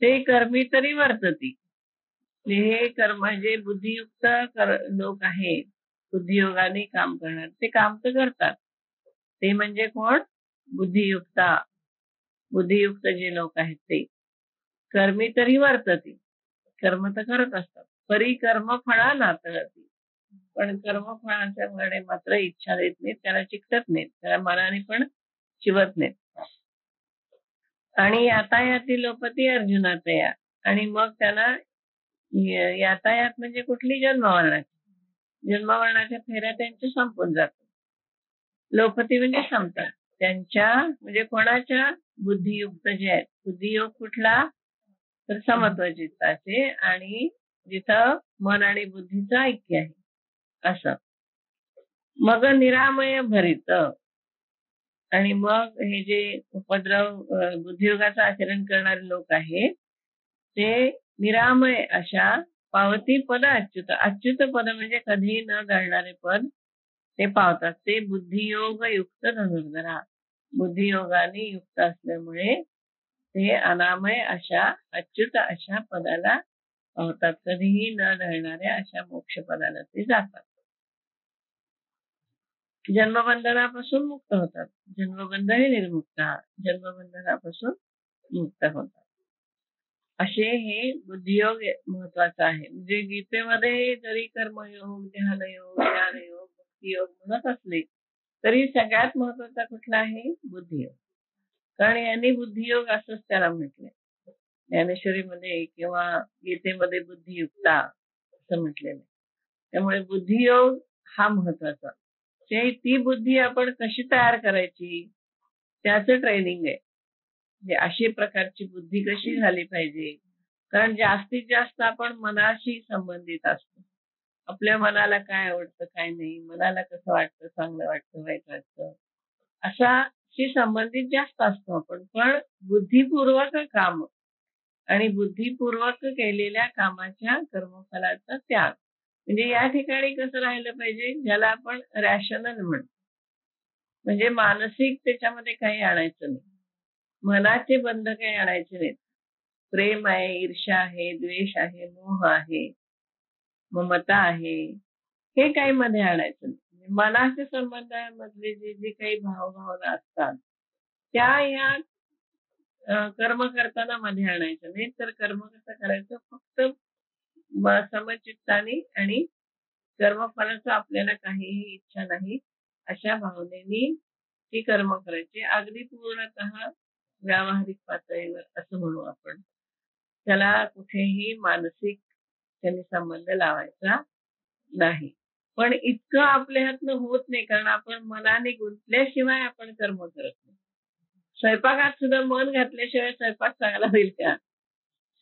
ते कर्मी तरी वर्तती. हे कर्म जे बुद्धियुक्त लोक आहेत, बुद्धियोगाने काम करणार, ते काम तर करतात. ते म्हणजे कोण? बुद्धियुक्त जे लोक आहेत ते. कर्मी तरी वर्तती, कर्म तर करत असतात. परी कर्म फळा नातळती, पण कर्मफळाच्या कडे मात्र इच्छा देत नाहीत, त्याला चिकटत नाहीत, त्याला मनाने पण चिवत नाहीत. आणि यातायाती लोपती अर्जुनातया, आणि मग त्याला यातायात म्हणजे कुठली? जन्ममरणाच्या फेऱ्या त्यांच्या संपून जातात. लोपती म्हणजे संपतात त्यांच्या, म्हणजे कोणाच्या? बुद्धियुक्त जे आहेत. बुद्धियोग कुठला? तर समत्व चित्ताचे, आणि जिथं मन आणि बुद्धीचं ऐक्य आहे असं. मग निरामय भरित, आणि मग हे जे उपद्रव बुद्धियोगाचं आचरण करणारे लोक आहेत ते निरामय अशा पावती पद अच्युत. अच्युत पद म्हणजे कधी न गळणारे पद ते पावतात. ते बुद्धियोग युक्त धनुर्धरा, बुद्धियोगाने युक्त असल्यामुळे ते अनामय अशा अच्युत अशा पदाला पावतात. कधीही न ढळणाऱ्या अशा मोक्ष पदाला ते जातात. जन्मबंधनापासून मुक्त होतात. जन्मबंध हे निर्मुक्त, जन्मबंधनापासून मुक्त होतात. असे हे बुद्धियोग महत्वाचा आहे. म्हणजे गीतेमध्ये जरी कर्मयोग, ध्यानयोग, ज्ञानयोग, भक्तियोग म्हणत असले तरी सगळ्यात महत्वाचा कुठला आहे? बुद्धियोग. कारण यांनी बुद्धियोग असंच त्याला म्हटलंय. ज्ञानेश्वरीमध्ये किंवा गीतेमध्ये बुद्धियुक्ता असं म्हटलेलं आहे. त्यामुळे बुद्धियोग हा महत्वाचा. ती बुद्धी आपण कशी तयार करायची त्याचं ट्रेनिंग आहे. म्हणजे अशी प्रकारची बुद्धी कशी झाली पाहिजे. कारण जास्तीत जास्त आपण मनाशी संबंधित असतो. आपल्या मनाला काय आवडतं काय नाही, मनाला कसं वाटतं, चांगलं वाटतं वाईट वाटतं, अशाशी संबंधित जास्त असतो आपण. पण बुद्धिपूर्वक काम आणि बुद्धिपूर्वक केलेल्या कामाच्या कर्मफलाचा त्याग, म्हणजे या ठिकाणी कसं राहिलं पाहिजे, ज्याला आपण रॅशनल म्हणतो. म्हणजे मानसिक त्याच्यामध्ये काही आणायचं नाही, मनाचे बंध काही आणायचे नाहीत. प्रेम आहे, ईर्ष्या आहे, द्वेष आहे, मोह आहे, ममता आहे, हे काही मध्ये आणायचं नाही. मनाच्या संबंधामधले जे जे काही भावभावना असतात त्या या कर्म करताना मध्ये आणायचं नाही. तर कर्म कसं करायचं? फक्त समचित्ताने आणि कर्मफलाचं आपल्याला काहीही इच्छा नाही अशा भावनेनी ती कर्म करायची. अगदी पूर्णतः व्यावहारिक पातळीवर असं म्हणू आपण. त्याला कुठेही मानसिक त्यांनी संबंध लावायचा नाही. पण इतकं आपल्या हातनं होत नाही, कारण आपण मनाने गुंतल्याशिवाय आपण कर्म करत नाही. स्वयंपाकात सुद्धा मन घातल्याशिवाय स्वयंपाक चांगला होईल का?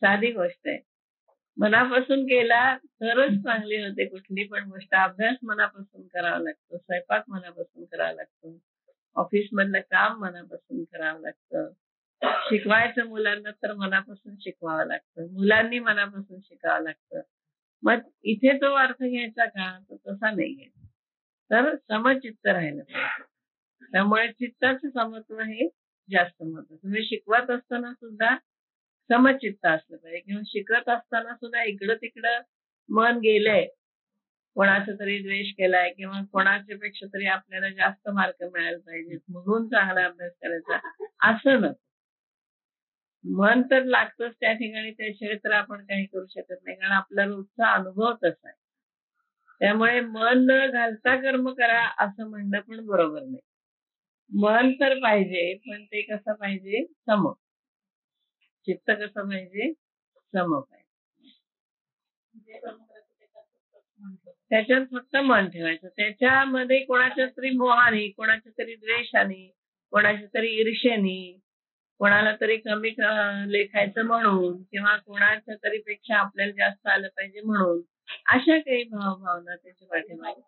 साधी गोष्ट आहे. मनापासून केला तरच चांगली होते कुठली पण गोष्ट. अभ्यास मनापासून करावा लागतो, स्वयंपाक मनापासून करावा लागतो, ऑफिस मधलं काम मनापासून करावं लागतं, शिकवायचं मुलांना तर मनापासून शिकवावं लागतं, मुलांनी मनापासून शिकावं लागतं. मग इथे तो अर्थ घ्यायचा का? तो तसा नाही घ्यायचा. तर समचित्त राहिलं पाहिजे. त्यामुळे चित्ताचं समत्व हे जास्त महत्वाचं. तुम्ही शिकवत असताना सुद्धा समचित्त असलं पाहिजे, किंवा शिकत असताना सुद्धा इकडं तिकडं मन गेलंय, कोणाचा तरी द्वेष केलाय किंवा कोणाच्या पेक्षा तरी आपल्याला जास्त मार्क मिळायला पाहिजेत म्हणून चांगला अभ्यास करायचा असं नको. मन तर लागतंच त्या ठिकाणी, त्याशिवाय तर आपण काही करू शकत नाही, कारण आपला रोजचा अनुभव तसा आहे. त्यामुळे मन न घालता कर्म करा असं म्हणणं पण बरोबर नाही. मन तर पाहिजे, पण ते कसं पाहिजे? सम. चित्त कसं पाहिजे? सम पाहिजे. त्याच्यात फक्त मन ठेवायचं. त्याच्यामध्ये कोणाच्या तरी मोहाने, कोणाच्या तरी द्वेषाने, कोणाच्या तरी ईर्षेने, कोणाला तरी कमी लेखायचं म्हणून, किंवा कोणाच्या तरी पेक्षा आपल्याला जास्त आलं पाहिजे म्हणून, अशा काही भावभावना त्याच्या पाठीमागे,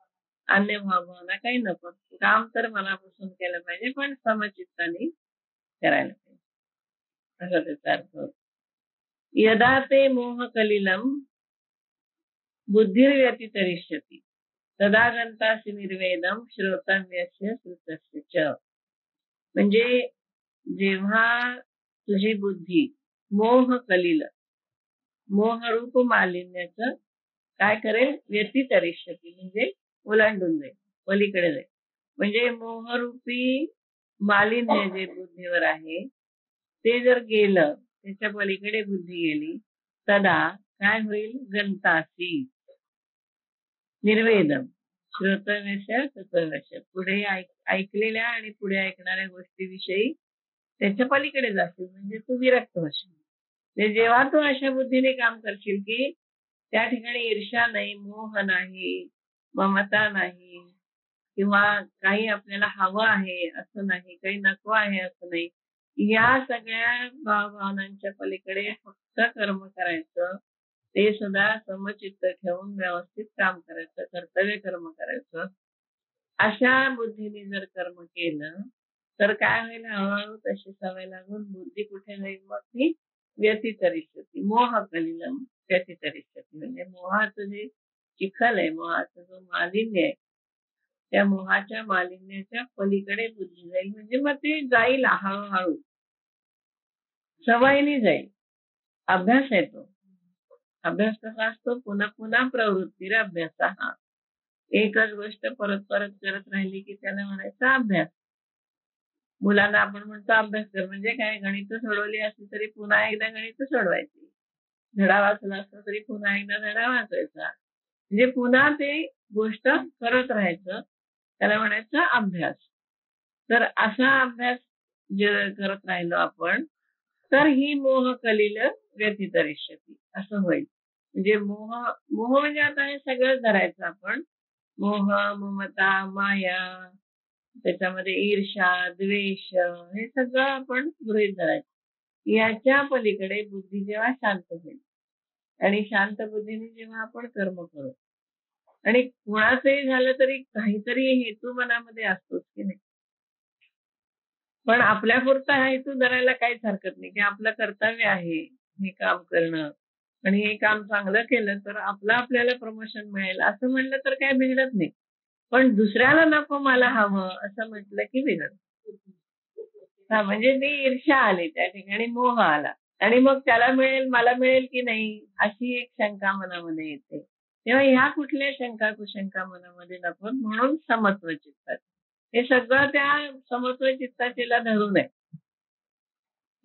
अन्य भावभावना काही नको. काम तर मनापासून केलं पाहिजे, पण समचित्ताने करायला पाहिजे, असं त्याचा अर्थ होतो. यदा ते मोह कलिलम बुद्धिर्व्यतितरिष्यति तदा गंतासि निर्वेदम श्रोतव्यस्य श्रुतस्य च. म्हणजे जेव्हा तुझी बुद्धी मोह कलिल, मोहरूप मालिन्याचं काय करेल, व्यतितरिष्यती म्हणजे ओलांडून जाईल, पलीकडे जाईल. म्हणजे मोहरूपी मालिन्य जे बुद्धीवर आहे ते जर गेलं, त्याच्या पलीकडे बुद्धी गेली, तदा काय होईल, गंतासी निर्वेदम श्रोतव्यस्य तत्वस्य, पुढे ऐकलेल्या आणि पुढे ऐकणाऱ्या गोष्टीविषयी त्याच्या पलीकडे जाशील, म्हणजे तू विरक्त होशील. जेव्हा तू अशा बुद्धीने काम करशील की त्या ठिकाणी ईर्ष्या नाही, मोह नाही, ममता नाही, किंवा काही आपल्याला हवं आहे असं नाही, काही नको आहे असं नाही, या सगळ्या भावनांच्या पलीकडे फक्त कर्म करायचं, ते सुद्धा समचित्त ठेवून व्यवस्थित काम करायचं, कर्तव्य कर्म करायचं. अशा बुद्धीने जर कर्म केलं तर काय होईल, हळूहळू तशी सवय लागून बुद्धी कुठे जाईल, मग ती व्यतितरिष्यती, मोह कलिलम व्यतितरिष्यती, म्हणजे मोहाचं जे चिखल आहे, मोहाचं जो मालिन्य आहे, त्या मोहाच्या मालिन्याच्या पलीकडे बुद्धी जाईल, म्हणजे मग ते जाईल हळूहळू, सवयीने जाईल. अभ्यास आहे तो. अभ्यास कसा असतो, पुन्हा पुन्हा प्रवृत्ती अभ्यास, हा एकच गोष्ट परत परत करत राहिली की त्याला म्हणायचा अभ्यास. मुलांना आपण म्हणतो अभ्यास कर, म्हणजे काय, गणित सोडवली असली तरी पुन्हा एकदा गणित सोडवायची, धडा वाचला असला तरी पुन्हा एकदा धडा वाचायचा, म्हणजे पुन्हा ते गोष्ट करत राहायचं, त्याला म्हणायचं अभ्यास. तर असा अभ्यास जे करत राहिलो आपण, तर ही मोह कलिल व्यतितरिष्यती असं होईल. म्हणजे मोह मोह म्हणजे आता हे सगळं धरायचं आपण, मोह, ममता, माया, त्याच्यामध्ये ईर्ष्या, द्वेष, हे सगळं आपण गृहीत धरायचं. याच्या पलीकडे बुद्धी जेव्हा शांत होईल आणि शांत बुद्धीने जेव्हा आपण कर्म करू, आणि कुणाचंही झालं तरी काहीतरी हेतू मनामध्ये असतोच की नाही, पण आपल्या पुरता हा हेतू धरायला काहीच हरकत नाही, की आपलं कर्तव्य आहे हे काम करणं, आणि हे काम चांगलं केलं तर आपल्याला प्रमोशन मिळेल असं म्हणलं तर काय बिघडत नाही. पण दुसऱ्याला नको मला हवं असं म्हटलं की बिघडत. हा, म्हणजे ती ईर्ष्या आली, त्या ठिकाणी मोह आला, आणि मग त्याला मिळेल, मला मिळेल की नाही अशी एक शंका मनामध्ये येते. तेव्हा ह्या कुठल्या शंका कुशंका मनामध्ये नको, म्हणून समत्व चित्तात, हे सगळं त्या समत्व चित्ताचेला धरून आहे.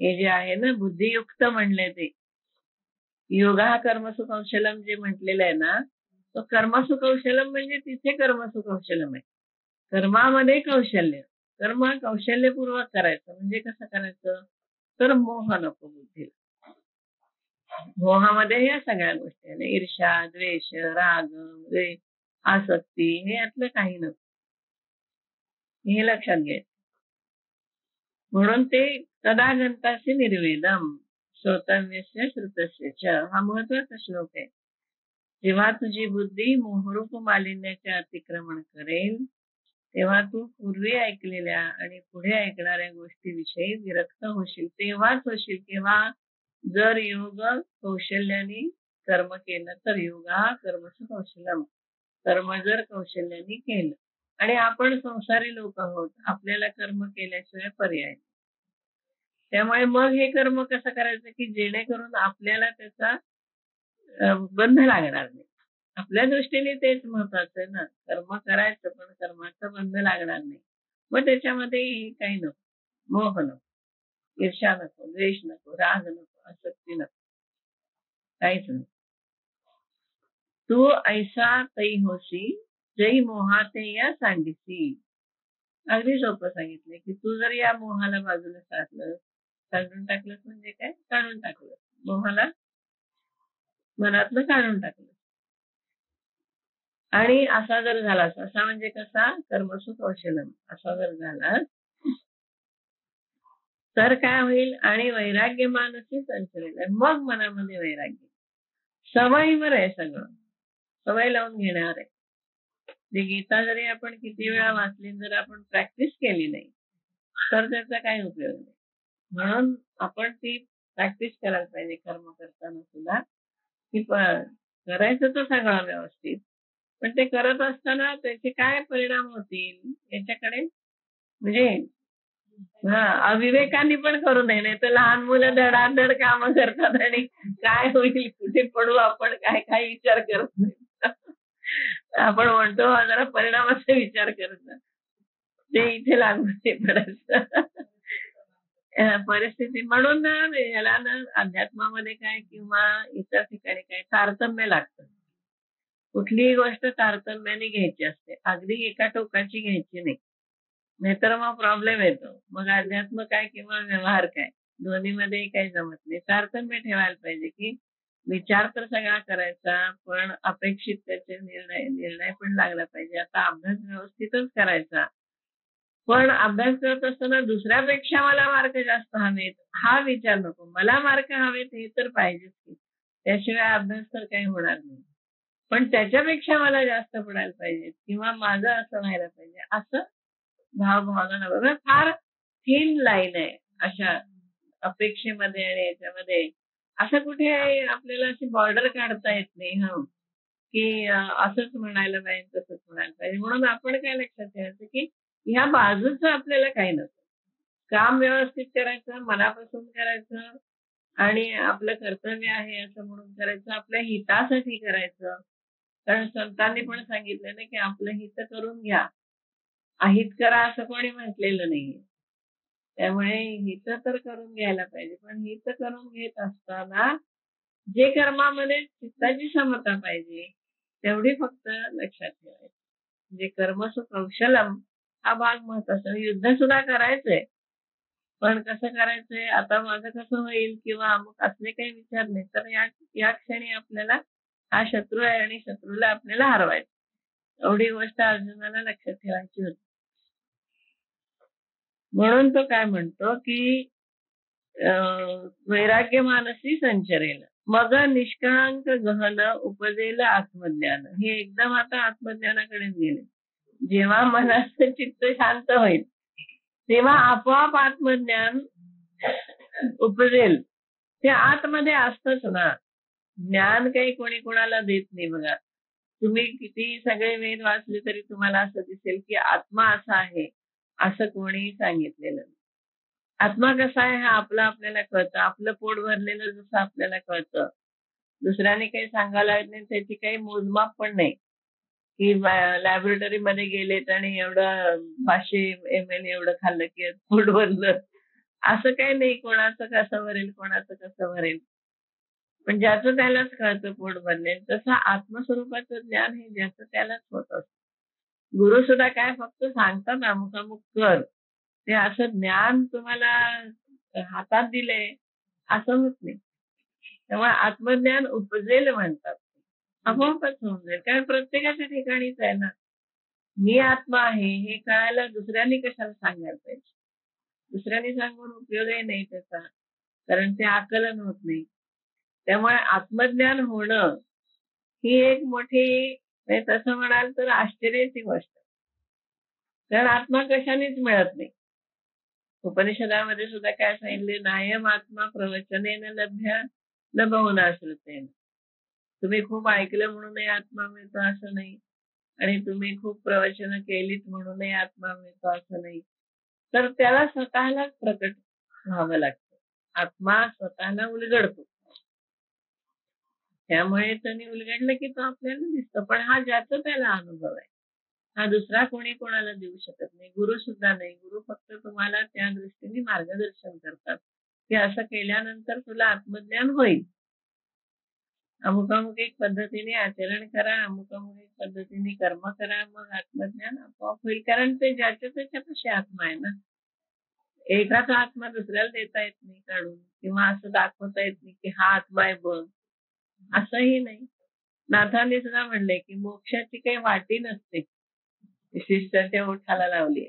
हे जे आहे ना बुद्धियुक्त म्हणले ते योगा कर्मसु कौशलम जे म्हटलेलं आहे ना, तो कर्मसु कौशलम म्हणजे तिथे कर्मसु कौशलम आहे, कर्मामध्ये कौशल्य, कर्म कौशल्यपूर्वक करायचं. म्हणजे कसं करायचं, तर मोह नको बुद्धीला. मोहामध्ये या सगळ्या गोष्टी आहेत, ईर्ष्या, द्वेष, राग, आसक्ती, हे यातलं काही नको, हे लक्षात घ्यायचं. म्हणून ते तदा गंतासी निर्वेदम श्रोतव्यस्य श्रुतस्य च, हा महत्वाचा श्लोक आहे. जेव्हा तुझी बुद्धी मोहरूप मालिन्याचे अतिक्रमण करेल, तेव्हा तू पूर्वी ऐकलेल्या आणि पुढे ऐकणाऱ्या गोष्टीविषयी विरक्त होशील. तेव्हाच होशील केव्हा, जर योग कौशल्याने कर्म केलं तर, योगा कर्मसु कौशलम, कर्म जर कौशल्याने केलं. आणि आपण संसारी लोक आहोत, आपल्याला कर्म केल्याशिवाय पर्याय, त्यामुळे मग हे कर्म कसं करायचं की जेणेकरून आपल्याला त्याचा बंध लागणार नाही. आपल्या दृष्टीने तेच महत्वाचं आहे ना, कर्म करायचं पण कर्माचा बंध लागणार नाही. मग त्याच्यामध्ये काही नको, मोह नको, ईर्ष्या नको, द्वेष नको, राग नको, आसक्ती नको, काहीच नको. तू ऐसा तै होशी जै मोहाते या सांडिसी. अगदी सोपं सांगितलंय की तू जर या मोहाला बाजूला काढून टाकलंस, म्हणजे काय, काढून टाकलं मोहाला मनातलं, काढून टाकलं, आणि असा जर झालास, असा म्हणजे कसा, कर्मसु कौशलम असा जर झालास, तर काय होईल, आणि वैराग्य मानसी संचलेल, मग मनामध्ये वैराग्य, सवयीवर आहे सगळं, सवय लावून घेणार आहे. गीता जरी आपण किती वेळा वाचली, जर आपण प्रॅक्टिस केली नाही तर त्याचा काही उपयोग नाही. म्हणून आपण ती प्रॅक्टिस करायला पाहिजे कर्म करताना सुद्धा, की करायचं तर सगळं व्यवस्थित, पण ते करत असताना त्याचे काय परिणाम होतील याच्याकडे, म्हणजे अविवेकांनी पण करू नये, नाही तर लहान मुलं धडाधड कामं करतात आणि काय होईल, कुठे पडू आपण, काय काय विचार करत नाही. आपण म्हणतो जरा परिणामाचा विचार करत नाही. ते इथे लागू नाही पडायचं. परिस्थिती म्हणून ना याला ना अध्यात्मामध्ये काय किंवा इतर ठिकाणी काय तारतम्य लागतं. कुठलीही गोष्ट तारतम्याने घ्यायची असते, अगदी एका टोकाची घ्यायची नाही. नाहीतर मग प्रॉब्लेम येतो. मग अध्यात्म काय किंवा व्यवहार काय, दोन्हीमध्ये काही जमत नाही. तारतम्य ठेवायला पाहिजे की विचार तर सगळा करायचा, पण अपेक्षित त्याचे निर्णय पण लागला पाहिजे. आता अभ्यास व्यवस्थितच करायचा, पण अभ्यास करत असताना दुसऱ्यापेक्षा मला मार्क जास्त हवेत हा विचार नको. मला मार्क हवेत हे तर पाहिजेच की, त्याशिवाय अभ्यास तर काही होणार नाही. पण त्याच्यापेक्षा मला जास्त पडायला पाहिजे किंवा माझं असं व्हायला पाहिजे, असं भावभावना बघा फार थिन लाईन आहे अशा अपेक्षेमध्ये आणि याच्यामध्ये. असं कुठे आपल्याला अशी बॉर्डर काढता येत नाही. की असंच म्हणायला पाहिजे तसंच म्हणायला पाहिजे. म्हणून आपण काय लक्षात ठेवायचं की ह्या बाजूचं आपल्याला काही नसतं. काम व्यवस्थित करायचं, मनापासून करायचं आणि आपलं कर्तव्य आहे असं म्हणून करायचं, आपल्या हितासाठी करायचं. कारण संतांनी पण सांगितलं ना की आपलं हित करून घ्या, अहित करा असं कोणी म्हटलेलं नाहीये. त्यामुळे हित तर करून घ्यायला पाहिजे, पण हित करून घेत असताना जे कर्मामध्ये चित्ताची समता पाहिजे तेवढी फक्त लक्षात ठेवायची. म्हणजे कर्मसु कौशलम हा भाग महत्वाचा. युद्ध सुद्धा करायचंय, पण कसं करायचंय, आता माझं कसं होईल किंवा अमुक असले काही विचार नाही. तर या क्षणी आपल्याला हा शत्रू आहे आणि शत्रूला आपल्याला हरवायचं, एवढी गोष्ट अर्जुनाला लक्षात ठेवायची होती. म्हणून तो काय म्हणतो की वैराग्य मानसी संचरेल, मग निष्कळंक गहन उपजेल आत्मज्ञान. हे एकदम आता आत्मज्ञानाकडेच गेले. जेव्हा मनाचं चित्त शांत होईल तेव्हा आपोआप आत्मज्ञान उपजेल. ते आतमध्ये असतच ना. ज्ञान काही कोणी कोणाला देत नाही बघा. तुम्ही किती सगळे वेद वाचले तरी तुम्हाला असं दिसेल की आत्मा असा आहे असं कोणी सांगितलेलं नाही. आत्मा कसा आहे हा आपल्याला कळतं. आपलं पोट भरलेलं जसं आपल्याला कळतं, दुसऱ्याने काही सांगायला येत नाही, त्याची काही मोजमाप पण नाही की लॅबोरेटरी मध्ये गेलेत आणि एवढं 500 ml एवढं खाल्लं की पोट भरलं, असं काही नाही. कोणाचं कसं भरेल, कोणाचं कसं भरेल, पण ज्याचं त्यालाच कळतं पोट भरलेलं. तसं आत्मस्वरूपाचं ज्ञान हे ज्याचं त्यालाच होत असतं. गुरु सुद्धा काय फक्त सांगतात अमुक अमुक कर, ते असं ज्ञान तुम्हाला हातात दिलंय असं होत नाही. त्यामुळे आत्मज्ञान उपजेल म्हणतात, आपोआपच होऊन जाईल. कारण प्रत्येकाच्या ठिकाणीच आहे ना. मी आत्मा आहे हे कळायला दुसऱ्यांनी कशाला सांगायला पाहिजे. दुसऱ्यांनी सांगून उपयोगही नाही त्याचा, कारण ते आकलन होत नाही. त्यामुळे आत्मज्ञान होणं ही एक मोठी, तसं म्हणाल तर आश्चर्याची गोष्ट. कारण आत्मा कशानेच मिळत नाही. उपनिषदामध्ये सुद्धा काय सांगितले, नायम आत्मा प्रवचनेन लभ्य न बहुना श्रुतेन. तुम्ही खूप ऐकलं म्हणूनही आत्मा मिळतो असं नाही, आणि तुम्ही खूप प्रवचन केलीत म्हणूनही आत्मा मिळतो असं नाही. तर त्याला स्वतःलाच प्रकट व्हावं लागतं. आत्मा स्वतःला उलगडतो, त्यामुळे त्यांनी उलगडलं की तो आपल्याला दिसतो. पण हा ज्याचा त्याला अनुभव आहे, हा दुसरा कोणी कोणाला देऊ शकत नाही. गुरु सुद्धा नाही. गुरु फक्त तुम्हाला त्या दृष्टीने मार्गदर्शन करतात की असं केल्यानंतर तुला आत्मज्ञान होईल, अमुक अमुक एक पद्धतीने आचरण करा, अमुक अमुक एक पद्धतीने कर्म करा, मग आत्मज्ञान आपोआप होईल. कारण ते ज्याच्या त्याच्यापाशी आत्मा आहे ना. एकाचा आत्मा दुसऱ्याला देता येत नाही काढून, किंवा असं दाखवता येत नाही की हा आत्मा आहे बघ, असंही नाही. नाथांनी सुद्धा म्हणले की मोक्षाची काही वाटी नसते, शिष्याच्या ओठाला लावली.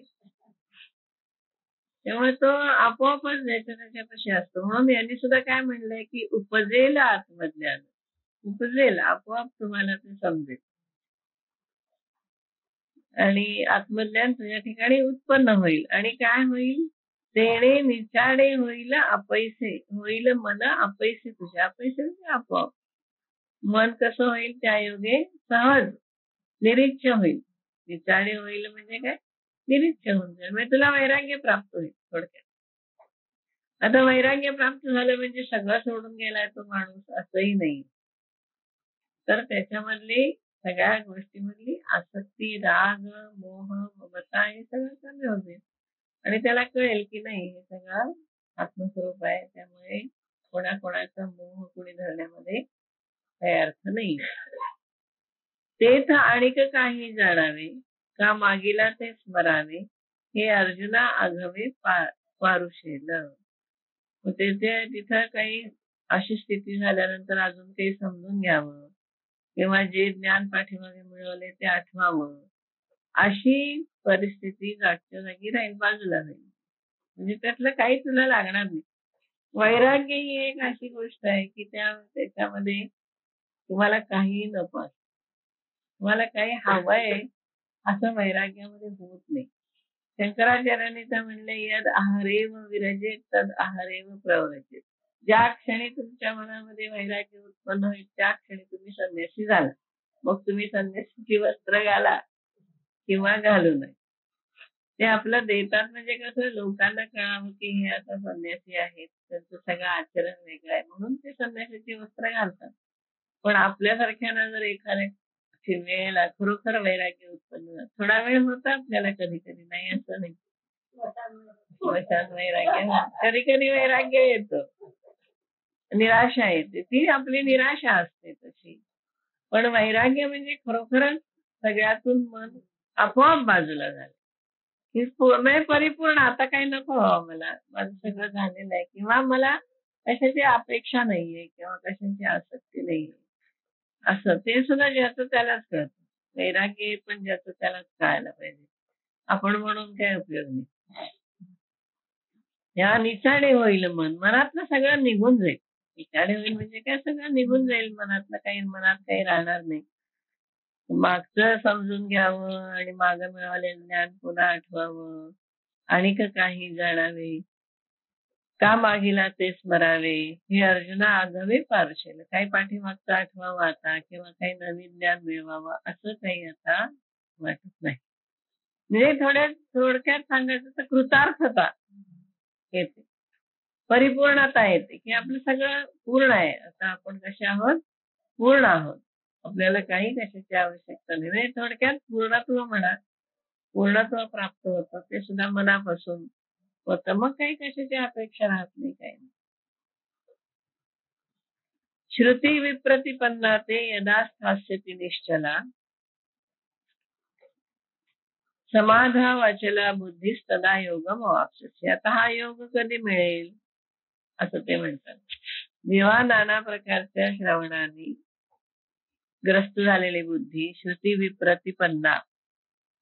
त्यामुळे तो आपोआपच ज्याच्या त्याच्यापाशी असतो. म्हणून यांनी सुद्धा काय म्हणलंय की उपजेल आत्मज्ञान, उपजेल, आपोआप तुम्हाला ते समजेल आणि आत्मज्ञान तुझ्या ठिकाणी उत्पन्न होईल. आणि काय होईल, तेणे निचाडे होईल अपैसे, होईल मन अपैसे तुझ्या. अपैसे म्हणजे आपोआप मन कसं होईल, त्या योगे सहज निरीच्छ होईल. निचाडे होईल म्हणजे काय, निरीच्छ होऊन जाईल. म्हणजे तुला वैराग्य प्राप्त होईल थोडक्यात. आता वैराग्य प्राप्त झालं म्हणजे सगळं सोडून गेलाय तो माणूस असंही नाही. तर त्याच्यामधली सगळ्या गोष्टीमधली आसक्ती, राग, मोह, ममता हे सगळं कमी होते आणि त्याला कळेल की नाही हे सगळं आत्मस्वरूप आहे. त्यामुळे कोणाकोणाचा मोह कुणी धरण्यामध्ये काही अर्थ नाही. तेथ आणिक काही जाणावे का मागीला ते स्मरावे हे अर्जुना आघवे पारुशेल. तिथं काही अशी स्थिती झाल्यानंतर अजून काही समजून घ्यावं किंवा जे ज्ञान पाठीमागे मिळवले ते आठवावं अशी परिस्थिती जागच्या जागी राहील, बाजूला राहील. म्हणजे त्यातलं काही तुला लागणार नाही. वैराग्य ही एक अशी गोष्ट आहे की त्याच्यामध्ये तुम्हाला काही नको असतं, तुम्हाला काही हवंय असं वैराग्यामध्ये होत नाही. शंकराचार्यांनी तर म्हणले यद आहारेव विरजेत तद आहारेव प्रव्रजेत. ज्या क्षणी तुमच्या मनामध्ये वैराग्य उत्पन्न होईल त्या क्षणी तुम्ही संन्यासी झाला. मग तुम्ही संन्यासीची वस्त्र घाला किंवा घालू नये. ते आपलं देतात म्हणजे कसं लोकांना कळावं की हे आता संन्यासी आहेत, त्यांचं सगळं आचरण वेगळं आहे म्हणून ते संन्यासीची वस्त्र घालतात. पण आपल्यासारख्याना जर एखाद्या वेळेला खरोखर वैराग्य उत्पन्न थोडा वेळ होता आपल्याला, कधी कधी नाही असं नाही. वैराग्य कधी कधी वैराग्य येतं, निराशा येते, ती आपली निराशा असते तशी. पण वैराग्य म्हणजे खरोखरच सगळ्यातून मन आपोआप बाजूला झालं की पूर्ण परिपूर्ण, आता काही नको हवं मला, माझं सगळं झालेलं आहे किंवा मला कशाची अपेक्षा नाहीये किंवा कशाची आसक्ती नाहीये. असं ते सुद्धा ज्याचं त्यालाच कळतं. वैराग्य पण ज्याचं त्यालाच कळायला पाहिजे. आपण म्हणून काय उपयोग नाही. या निचाडे होईल मन, मनातलं सगळं निघून जाईल. निचाडे होईल म्हणजे काय, सगळं निघून जाईल मनातलं, मनात काही राहणार नाही. मागचं समजून घ्यावं आणि मागं मिळालेलं ज्ञान पुन्हा आठवावं आणि काही जाणावे का मागीला ते स्मरावे हे अर्जुना आघवे पारुशेल. काही पाठीमागचं आठवावं आता किंवा काही नवीन ज्ञान मिळवावं असं काही आता वाटत नाही. म्हणजे थोडक्यात सांगायचं तर कृतार्थता येते, परिपूर्णता येते की आपलं सगळं पूर्ण आहे. आता आपण कसे आहोत, पूर्ण आहोत, आपल्याला काही कशाची आवश्यकता नाही. म्हणजे थोडक्यात पूर्णत्व म्हणा, पूर्णत्व प्राप्त होतं ते सुद्धा मनापासून होतं. मग काही कशाची अपेक्षा राहत नाही, काही नाही. श्रुती विप्रतिपन्ना ते यदा स्थास्यति निश्चला समाधा वाचला बुद्धीस तदा योगम अवाप्स्यसि. आता हा योग कधी मिळेल असं ते म्हणतात. जेव्हा नाना प्रकारच्या श्रवणाने ग्रस्त झालेली बुद्धी श्रुती विप्रतिपन्ना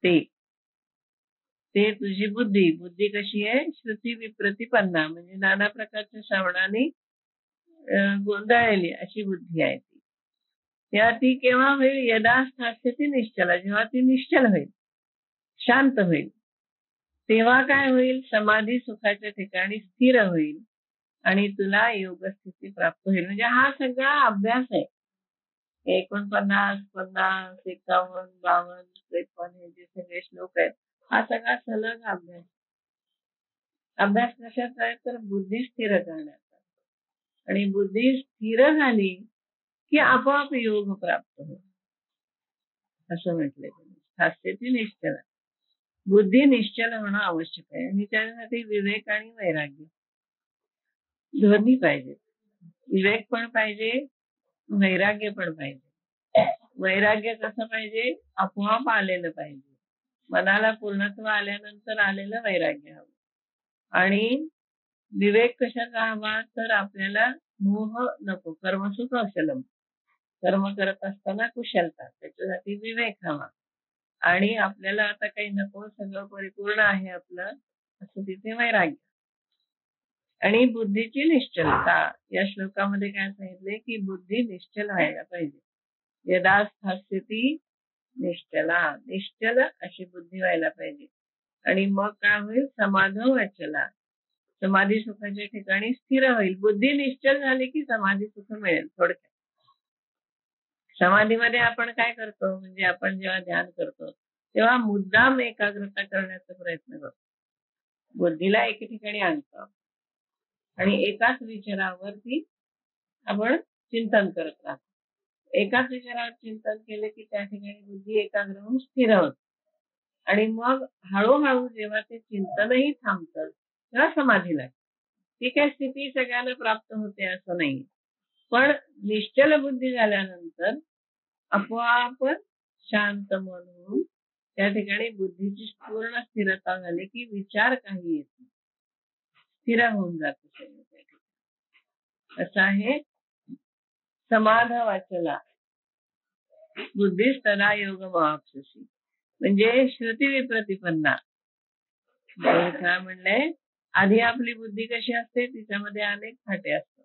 ते तुझी बुद्धी कशी आहे, श्रुती विप्रतिपन्ना म्हणजे नाना प्रकारच्या श्रवणाने गोंधळलेली अशी बुद्धी आहे ती. तेव्हा ती केव्हा होईल, यदा स्थास्यति निश्चला, जेव्हा ती निश्चल होईल, शांत होईल, तेव्हा काय होईल, समाधी सुखाच्या ठिकाणी स्थिर होईल आणि तुला योगस्थिती प्राप्त होईल. म्हणजे हा सगळा अभ्यास आहे. 49, 50, 51, 52, 53 हे जे सगळे श्लोक आहेत, हा सगळा सलग अभ्यास कशाचा आहे, तर बुद्धी स्थिर करण्याचा. आणि बुद्धी स्थिर झाली की आपोआप योग प्राप्त होईल असं म्हटलंय. स्थास्यति निश्चल, बुद्धी निश्चल होणं आवश्यक आहे आणि त्यासाठी विवेक आणि वैराग्य दोन्ही पाहिजे. विवेक पण पाहिजे, वैराग्य पण पाहिजे. वैराग्य कसं पाहिजे, आपोआप आलेलं पाहिजे. मनाला पूर्णत्व आल्यानंतर आलेलं वैराग्य हवं. आणि विवेक कशाचा हवा, तर आपल्याला मोह नको, कर्मसुख अचलम, कर्म करत असताना कुशलता, त्याच्यासाठी विवेक हवा. आणि आपल्याला आता काही नको, सगळं परिपूर्ण आहे आपलं असं तिथे वैराग्य. आणि बुद्धीची निश्चलता, या श्लोकामध्ये काय सांगितले की बुद्धी निश्चल व्हायला पाहिजे. यदा स्थास्यति निश्चला, निश्चल अशी बुद्धी व्हायला पाहिजे. आणि मग काय होईल, समाधो अचला, समाधी सुखाच्या ठिकाणी स्थिर होईल. बुद्धी निश्चल झाली की समाधी सुख मिळेल. थोडक्यात समाधीमध्ये आपण काय करतो, म्हणजे आपण जेव्हा ध्यान करतो तेव्हा मुद्दाम एकाग्रता करण्याचा प्रयत्न करतो. बुद्धीला एके ठिकाणी आणतो आणि एकाच विचारावरती आपण चिंतन करत राहतो. एकाच विचारावर चिंतन केले की त्या ठिकाणी बुद्धी एकाग्र होऊन स्थिर होते आणि मग हळूहळू जेव्हा ते चिंतनही थांबतं तेव्हा समाधी लागते. ती काय स्थिती सगळ्यांना प्राप्त होते असं नाही, पण निश्चल बुद्धी झाल्यानंतर आपोआप शांत मन होऊन त्या ठिकाणी बुद्धीची पूर्ण स्थिरता झाली की विचार काही येत नाही, स्थिर होऊन जात सगळं त्या ठिकाणी. असं आहे समाध वाचला बुद्धिस्तदा योग महापशी, म्हणजे श्रुती विप्रतिपन्ना. काय म्हणलंय, आधी आपली बुद्धी कशी असते, तिच्यामध्ये अनेक फाटे असतात.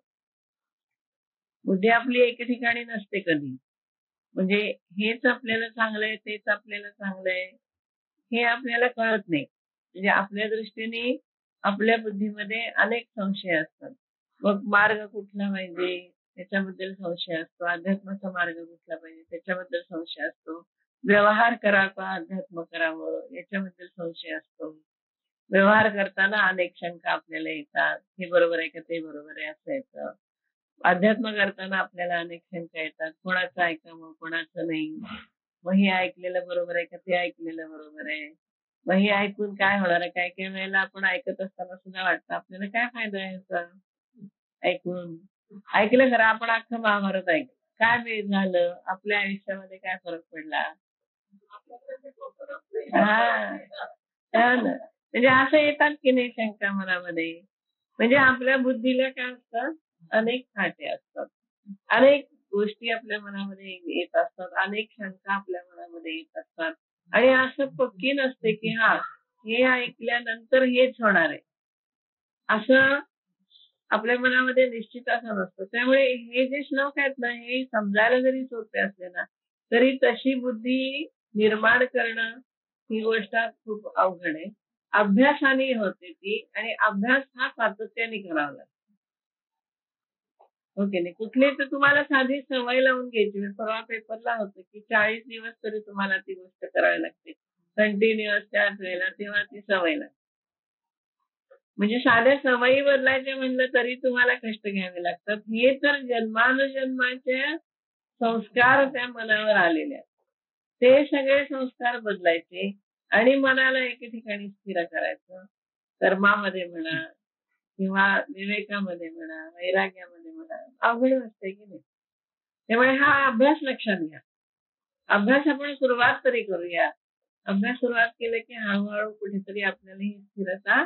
बुद्धी आपली एके ठिकाणी नसते कधी. म्हणजे हेच आपल्याला चांगलंय, तेच आपल्याला चांगलंय हे आपल्याला कळत नाही. म्हणजे आपल्या दृष्टीने आपल्या बुद्धीमध्ये अनेक संशय असतात. मग मार्ग कुठला पाहिजे त्याच्याबद्दल संशय असतो, अध्यात्माचा मार्ग कुठला पाहिजे त्याच्याबद्दल संशय असतो, व्यवहार करावा अध्यात्म करावं याच्याबद्दल संशय असतो. व्यवहार करताना अनेक शंका आपल्याला येतात, हे बरोबर आहे का ते बरोबर आहे असं येतं. अध्यात्म करताना आपल्याला अनेक शंका येतात, कोणाचं ऐकावं कोणाचं नाही, मग हे ऐकलेलं बरोबर आहे का ते ऐकलेलं बरोबर आहे, मग हे ऐकून काय होणार आहे. काही काही वेळेला आपण ऐकत असताना सुद्धा वाटतं आपल्याला काय फायदा आहे याचा ऐकून. ऐकलं खरं, आपण अख्खं महाभारत ऐकलं, काय वेळ झालं, आपल्या आयुष्यामध्ये काय फरक पडला. म्हणजे असं येतात की नाही शंका मनामध्ये. म्हणजे आपल्या बुद्धीला काय असतं, अनेक फाटे असतात, अनेक गोष्टी आपल्या मनामध्ये येत असतात, अनेक शंका आपल्या मनामध्ये येत असतात आणि असं पक्की नसते की हा हे ऐकल्यानंतर हेच होणार आहे असं आपल्या मनामध्ये निश्चित असं नसतं. त्यामुळे हे जे श्लोक आहेत ना, हे समजायला जरी सोपे असले ना तरी तशी बुद्धी निर्माण करणं ही गोष्ट खूप अवघड आहे. अभ्यासाने होते ती, आणि अभ्यास हा सातत्याने करावा लागतो. ओके नाही, कुठली तर तुम्हाला साधी सवय लावून घ्यायची. परवा पेपरला होतं की 40 दिवस तरी तुम्हाला ती गोष्ट करावी लागते कंटिन्युअस त्याच वेळेला, तेव्हा ती सवय लागते. म्हणजे साध्या सवयी बदलायच्या म्हणलं तरी तुम्हाला कष्ट घ्यावे लागतात. हे तर जन्मानुजन्माचे संस्कार त्या मनावर आलेले आहेत, ते सगळे संस्कार बदलायचे आणि मनाला एके ठिकाणी स्थिर करायचं. कर्मामध्ये म्हणा किंवा विवेकामध्ये म्हणा, वैराग्यामध्ये म्हणा, अवघड असते की नाही. त्यामुळे हा अभ्यास लक्षात घ्या. अभ्यास आपण सुरुवात तरी करूया. अभ्यास सुरुवात केलं की हळूहळू कुठेतरी आपल्याला ही स्थिरता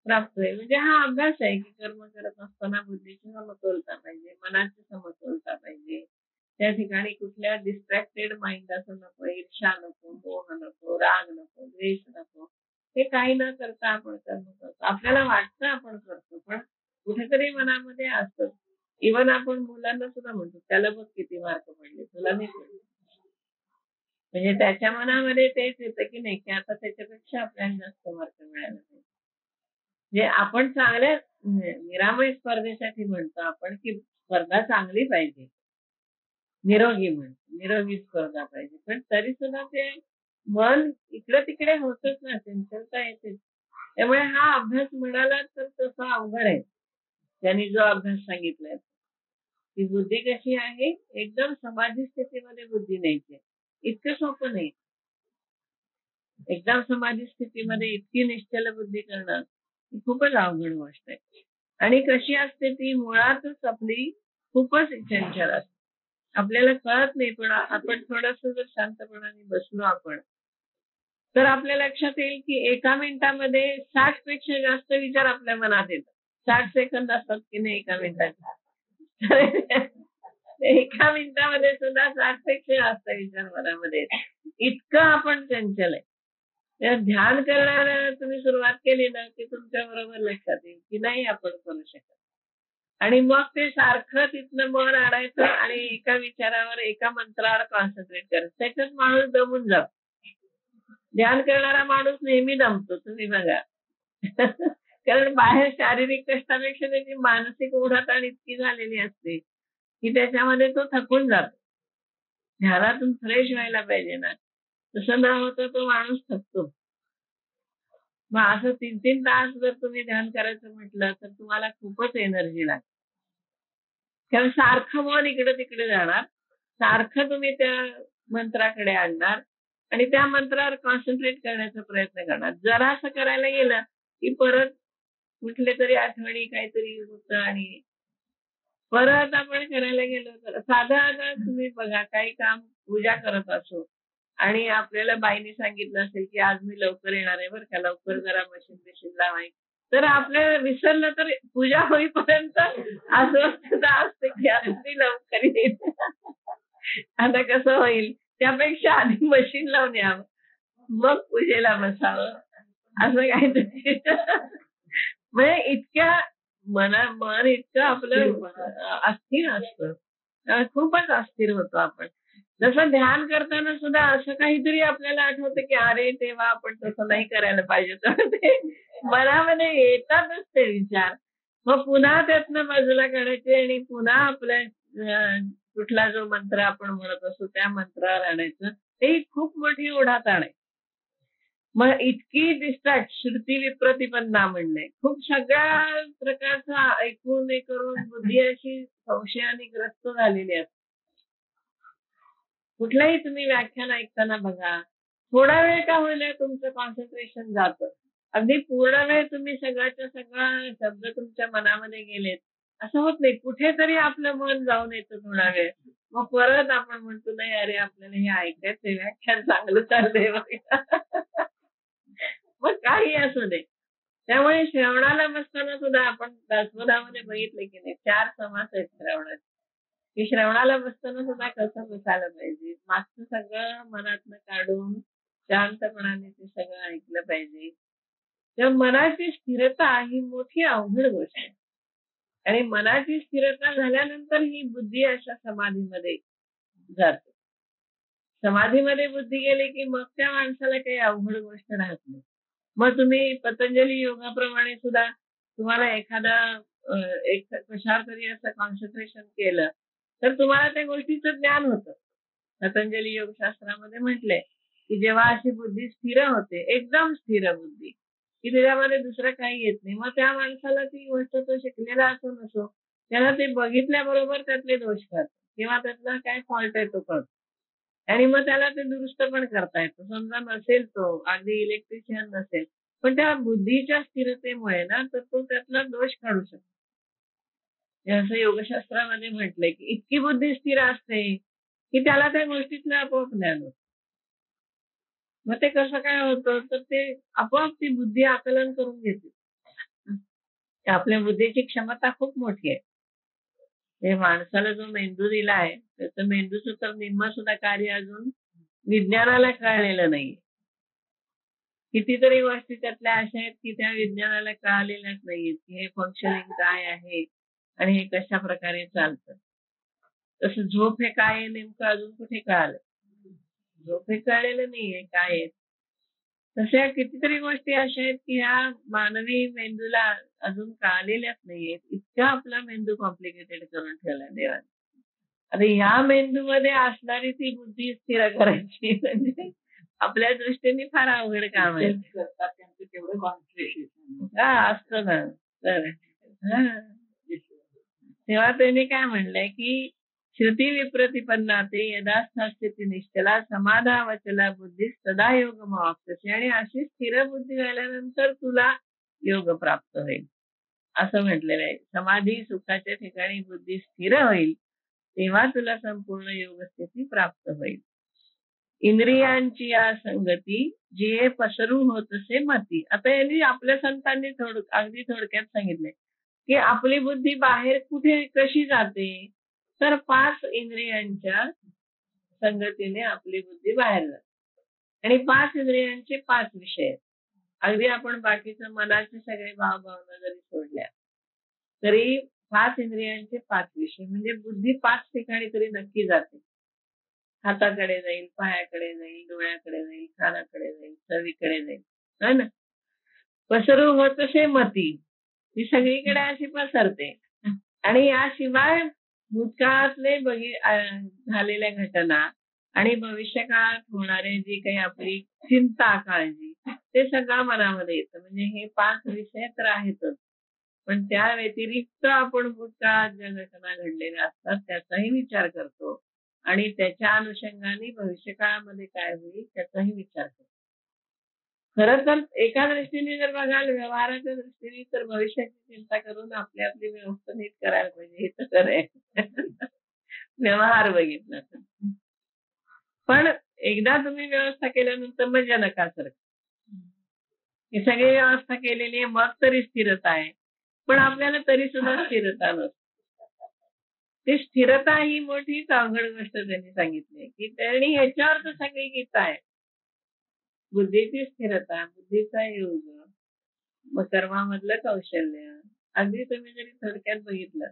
प्राप्त होईल. म्हणजे हा अभ्यास आहे की कर्म करत असताना बुद्धीची समतोलता पाहिजे, मनाची समतोलता पाहिजे. त्या ठिकाणी कुठल्या डिस्ट्रॅक्टेड माइंड असं नको, ईर्षा नको, मोह नको, राग नको, द्वेष नको. हे काही न करता आपण कर्म करतो. आपल्याला वाटतं आपण करतो, पण कुठेतरी मनामध्ये असतं. इव्हन आपण मुलांना सुद्धा म्हणतो त्याला बघ किती मार्क पडले, तुला नाही पडले. म्हणजे त्याच्या मनामध्ये तेच येतं की नाही की आता त्याच्यापेक्षा आपल्याला जास्त मार्क मिळायला पाहिजे. म्हणजे आपण चांगल्या निरामय स्पर्धेसाठी म्हणतो आपण की स्पर्धा चांगली पाहिजे, निरोगी स्पर्धा पाहिजे, पण तरी सुद्धा ते मन इकडे तिकडे होतच ना, चंचलता येते. त्यामुळे हा अभ्यास म्हणाला तर तसा अवघड आहे. त्यांनी जो अभ्यास सांगितलाय ती बुद्धी कशी आहे, एकदम समाधी स्थितीमध्ये बुद्धी न्यायची, इतकं सोपं नाही. एकदम समाधी स्थितीमध्ये इतकी निश्चल बुद्धी करणं खूपच अवघड गोष्ट आहे. आणि कशी असते ती, मुळातच आपली खूपच चंचल असते, आपल्याला कळत नाही. पण आपण थोडस जर शांतपणाने बसलो आपण तर आपल्या लक्षात येईल की एका मिनिटामध्ये 60 पेक्षा जास्त विचार आपल्या मनात येतात. 60 सेकंद असतात की नाही एका मिनिटात. एका मिनिटामध्ये सुद्धा 60 पेक्षा जास्त विचार मनामध्ये येतात, इतकं आपण चंचल आहे. ध्यान करण्याला तुम्ही सुरुवात केली ना की तुमच्या बरोबर लक्षात येईल की नाही आपण करू शकत. आणि मग ते सारखं तिथनं मन आणायचं आणि एका विचारावर, एका मंत्रावर कॉन्सन्ट्रेट करायचं. त्याच्यात माणूस दमून जातो. ध्यान करणारा माणूस नेहमी दमतो, तुम्ही बघा. कारण बाहेर शारीरिक कष्टापेक्षा त्याची मानसिक ओढाताण इतकी झालेली असते की त्याच्यामध्ये तो थकून जातो. ध्यानातून फ्रेश व्हायला पाहिजे ना, तसं न होता तो माणूस थकतो. मग असं 3-3 तास जर तुम्ही ध्यान करायचं म्हटलं, तर तुम्हाला खूपच एनर्जी लागते. कारण सारखं मन इकडे-तिकडे जाणार. सारखं तुम्ही त्या मंत्राकडे आणणार आणि त्या मंत्रावर कॉन्सन्ट्रेट करण्याचा प्रयत्न करणार. जरासं करायला गेलं, की परत कुठल्यातरी आठवणी काहीतरी होतं आणि परत आपण करायला गेलो तर साधं आता तुम्ही बघा काही काम पूजा करत असो आणि आपल्याला बाईने सांगितलं असेल, की आज मी लवकर येणार आहे बरं का, लवकर जरा मशीन-बिशीन लावायची. तर आपल्याला विसरलं तर पूजा होईपर्यंत अस्वस्थता असते, की आज मी लवकर येईन. आता कसं होईल? त्यापेक्षा आधी मशीन लावून यावं. मग पूजेला बसावं. असं काहीतरी. म्हणजे इतक्या मन इतकं आपलं अस्थिर असतं. खूपच अस्थिर होतो आपण. जसं ध्यान करताना सुद्धा असं काहीतरी आपल्याला आठवतं, की अरे तेव्हा आपण तसं नाही करायला पाहिजे. तर ते मनामध्ये येतातच ते विचार. मग पुन्हा त्यातनं बाजूला काढायचे आणि पुन्हा आपल्या कुठला जो मंत्र आपण म्हणत असू त्या मंत्रावर आणायचं. ते खूप मोठी ओढाताण आहे. मग इतकी दिसतात श्रुती विप्रतिपन्ना म्हणले. खूप सगळ्या प्रकारचं ऐकून हे करून बुद्धी अशी संशयाने ग्रस्त झालेली आहे. कुठलंही तुम्ही व्याख्यान ऐकताना बघा, थोडा वेळ का होईना तुमचं कॉन्सन्ट्रेशन जातं. अगदी पूर्ण वेळ तुम्ही सगळ्याच्या सगळा शब्द तुमच्या मनामध्ये गेलेत, असं होत नाही. कुठेतरी आपलं मन जाऊन येतं थोडा वेळ. मग परत आपण म्हणतो, "नाही अरे, आपल्याला हे ऐकायचंय, व्याख्यान चांगलं चाललंय बघा." मग काही असू दे. त्यामुळे श्रवणाला बसताना सुद्धा आपण दासबोधामध्ये बघितलं की नाही 4 समास आहेत श्रवणाचे. की श्रवणाला बसताना सुद्धा कसं बसायला पाहिजे. मागचं सगळं मनातनं काढून शांतपणाने ते सगळं ऐकलं पाहिजे. तर मनाची स्थिरता ही मोठी अवघड गोष्ट आहे. आणि मनाची स्थिरता झाल्यानंतर ही बुद्धी अशा समाधीमध्ये जाते. समाधीमध्ये बुद्धी गेली की मग त्या माणसाला काही अवघड गोष्ट राहत नाही. मग तुम्ही पतंजली योगाप्रमाणे सुद्धा तुम्हाला एखादा एक कशावर तरी असं कॉन्सन्ट्रेशन केलं, तर तुम्हाला त्या गोष्टीचं ज्ञान होतं. पतंजली योगशास्त्रामध्ये म्हटलंय, की जेव्हा अशी बुद्धी स्थिर होते, एकदम स्थिर बुद्धी, की त्याच्यामध्ये दुसरं काही येत नाही. मग त्या माणसाला ती गोष्ट तो शिकलेला असो नसो, त्याला ते बघितल्याबरोबर त्यातले दोष कळतात किंवा त्यातला काय फॉल्ट आहे तो कळतो. आणि मग त्याला ते दुरुस्त पण करता येतं. समजा नसेल तो, अगदी इलेक्ट्रिशियन नसेल, पण त्या बुद्धीच्या स्थिरतेमुळे ना, तर तो त्यातला दोष काढू शकतो. हे असं योगशास्त्रामध्ये म्हटलंय, की इतकी बुद्धी स्थिर असते, की त्याला त्या गोष्टीतलं आपोआप ज्ञान होतं. मग ते कसं काय होतं, तर ते आपोआप ती बुद्धी आकलन करून घेते. आपल्या बुद्धीची क्षमता खूप मोठी आहे. हे माणसाला जो मेंदू दिला आहे, त्याचं मेंदूचं तर निम्म सुद्धा कार्य अजून विज्ञानाला कळलेलं नाहीये. कितीतरी गोष्टी त्यातल्या अशा आहेत, की त्या विज्ञानाला कळालेल्याच नाहीयेत, की हे फंक्शनिंग काय आहे आणि हे कशाप्रकारे चालतं. तसं झोप हे काय आहे नेमकं अजून कुठे कळालं. झोप हे कळलेलं नाहीये काय आहे. तशा कितीतरी गोष्टी अशा आहेत, की ह्या मानवी मेंदूला अजून कळालेल्याच नाहीयेत. इतका आपला मेंदू कॉम्प्लिकेटेड करून ठेवलाय देवाने. आता ह्या मेंदूमध्ये असणारी ती बुद्धी स्थिर करायची म्हणजे आपल्या दृष्टीने फार अवघड काम आहे. त्यांचं तेवढं कॉन्सन्ट्रेशन असतं ना. तर हां. तेव्हा त्यांनी काय म्हणलंय, की श्रुती विप्रतिपन्ना ते यदा स्थिती निश्चला समाधा वचला बुद्धी सदा योग मवाप्स्यसे आणि अशी स्थिर बुद्धी झाल्यानंतर तुला योग प्राप्त होईल. असं म्हटलेलं आहे. समाधी सुखाच्या ठिकाणी बुद्धी स्थिर होईल, तेव्हा तुला संपूर्ण योग स्थिती प्राप्त होईल. इंद्रियांची या संगती जे पसरू होतसे मती. आता यांनी आपल्या संतांनी अगदी थोडक्यात सांगितलंय, की आपली बुद्धी बाहेर कुठे कशी जाते, तर 5 इंद्रियांच्या संगतीने आपली बुद्धी बाहेर जाते. आणि 5 इंद्रियांचे 5 विषय आहेत. अगदी आपण बाकीचं मनाचे सगळे भावभावना जरी सोडल्या, तरी 5 इंद्रियांचे 5 विषय म्हणजे बुद्धी 5 ठिकाणी तरी नक्की जाते. हाताकडे जाईल, पायाकडे जाईल, डोळ्याकडे जाईल, कानाकडे जाईल, चवीकडे जाईल. है ना? पसरू होतसे मती. ती सगळीकडे अशी पसरते. आणि याशिवाय भूतकाळातले झालेल्या घटना आणि भविष्य काळात होणारे जी काही आपली चिंता काळजी ते सगळं मनामध्ये येतं. म्हणजे हे 5 विषय तर आहेतच. पण त्या व्यतिरिक्त आपण भूतकाळात ज्या घटना घडलेल्या असतात त्याचाही विचार करतो आणि त्याच्या अनुषंगाने भविष्य काळामध्ये काय होईल त्याचाही विचार करतो. खरं तर एका दृष्टीने जर बघाल व्यवहाराच्या दृष्टीने तर भविष्याची चिंता करून आपली आपली व्यवस्था नीट करायला पाहिजे. हे तर खरं आहे. व्यवहार बघितला तर. पण एकदा तुम्ही व्यवस्था केल्यानंतर मग जनकासारखं. ही सगळी व्यवस्था केलेली आहे मग तरी स्थिरता आहे. पण आपल्याला तरी सुद्धा स्थिरता नसते. ती स्थिरता ही मोठीच अवघड गोष्ट त्यांनी सांगितली की त्यांनी ह्याच्यावर तर सगळी गीता आहे. बुद्धीची स्थिरता, बुद्धीचा योग, मग कर्मामधलं कौशल्य. अगदी तुम्ही जरी थोडक्यात बघितलं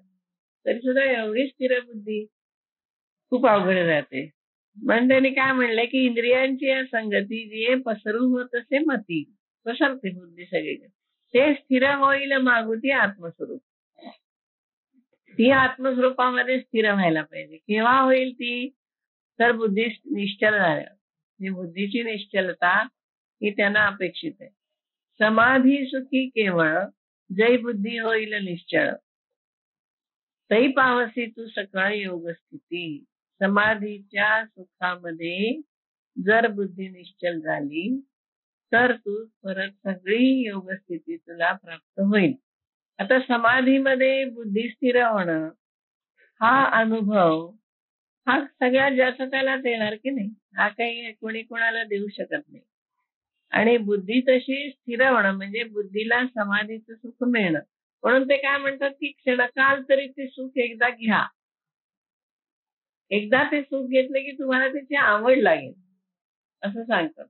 तरी सुद्धा एवढी स्थिर बुद्धी खूप अवघड जाते. म्हणून त्यांनी काय म्हणलंय की इंद्रियांची या संगती जी पसरू होत असे मती पसरते बुद्धी सगळीकडे ते स्थिर होईल मागुती आत्मस्वरूप. ती आत्मस्वरूपामध्ये स्थिर व्हायला पाहिजे. केव्हा होईल ती? तर बुद्धी निश्चल झाल्या. बुद्धीची निश्चलता ही त्यांना अपेक्षित आहे. समाधी सुखी केवळ जय बुद्धी होईल निश्चळ तै पावसी तू सकळ योग स्थिती. समाधीच्या सुखामध्ये जर बुद्धी निश्चल झाली तर तू परत सगळी योग स्थिती तुला प्राप्त होईल. आता समाधीमध्ये बुद्धी स्थिर होणं हा अनुभव हा सगळ्यात जास्त त्यालाच येणार की नाही. हा काही कोणी कोणाला देऊ शकत नाही. आणि बुद्धी तशी स्थिर होणं म्हणजे बुद्धीला समाधीचं सुख मिळणं. म्हणून ते काय म्हणतात की क्षणकाल तरी ते सुख एकदा घ्या. एकदा ते सुख घेतलं की तुम्हाला त्याची आवड लागेल असं सांगतात.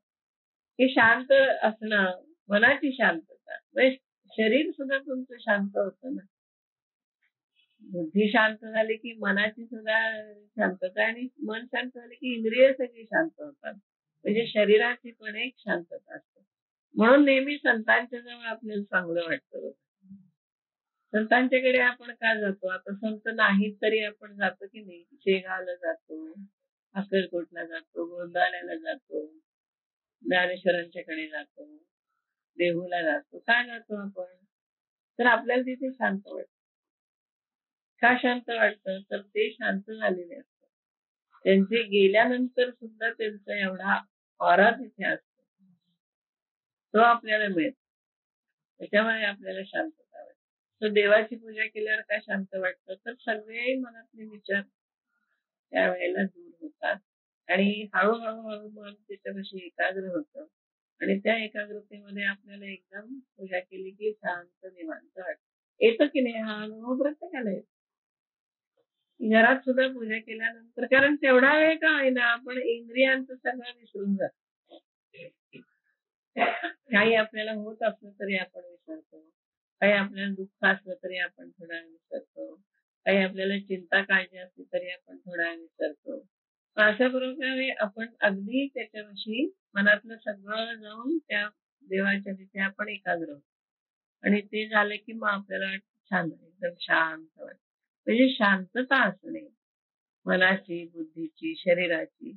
की शांत असणं मनाची शांतता म्हणजे शरीर सुद्धा तुमचं शांत होतं ना. बुद्धी शांत झाली की मनाची सुद्धा शांतता आणि मन शांत झाले की इंद्रिय सगळी शांत होतात. म्हणजे शरीराची पण एक शांतता असते. म्हणून नेहमी संतांच्या जवळ आपल्याला चांगलं वाटतं. संतांच्याकडे आपण का जातो? आता संत नाहीत तरी आपण जातो की नाही. शेगावला जातो, अक्कलकोटला जातो, गोंदाण्याला जातो, ज्ञानेश्वरांच्याकडे जातो, देहूला जातो. का जातो आपण? तर आपल्याला तिथे शांत वाटतं. का शांत वाटतं? तर ते शांत झालेले असतात. त्यांचे गेल्यानंतर सुद्धा त्यांचा एवढा ऑरा तिथे असतो. तो आपल्याला मिळतो. त्याच्यामुळे आपल्याला शांतता वाटते. तर देवाची पूजा केल्यावर काय शांत वाटतं? तर सगळे मनातले विचार त्यावेळेला दूर होतात आणि हळूहळू मन त्याच्यापाशी एकाग्र होतं आणि त्या एकाग्रतेमध्ये आपल्याला एकदम पूजा केली की शांत निवांत वाटतं. येतं की नाही हा अनुभव प्रत्येकाला येतो. घरात सुद्धा पूजा केल्यानंतर कारण तेवढा वेळ का होईना आपण इंद्रियांचं सगळं विसरून जातो. काही आपल्याला होत असलं तरी आपण विसरतो. काही आपल्याला दुःख असलं तरी आपण थोडा विसरतो. काही आपल्याला चिंता काळजी असली तरी आपण थोडा विसरतो. अशा प्रकारे आपण अगदी त्याच्याविषयी मनातलं सगळं जाऊन त्या देवाच्या तिथे आपण एकाग्र होतो. आणि ते झालं की मग आपल्याला छान एकदम शांत वाटतं. म्हणजे शांतता असणे मनाची, बुद्धीची, शरीराची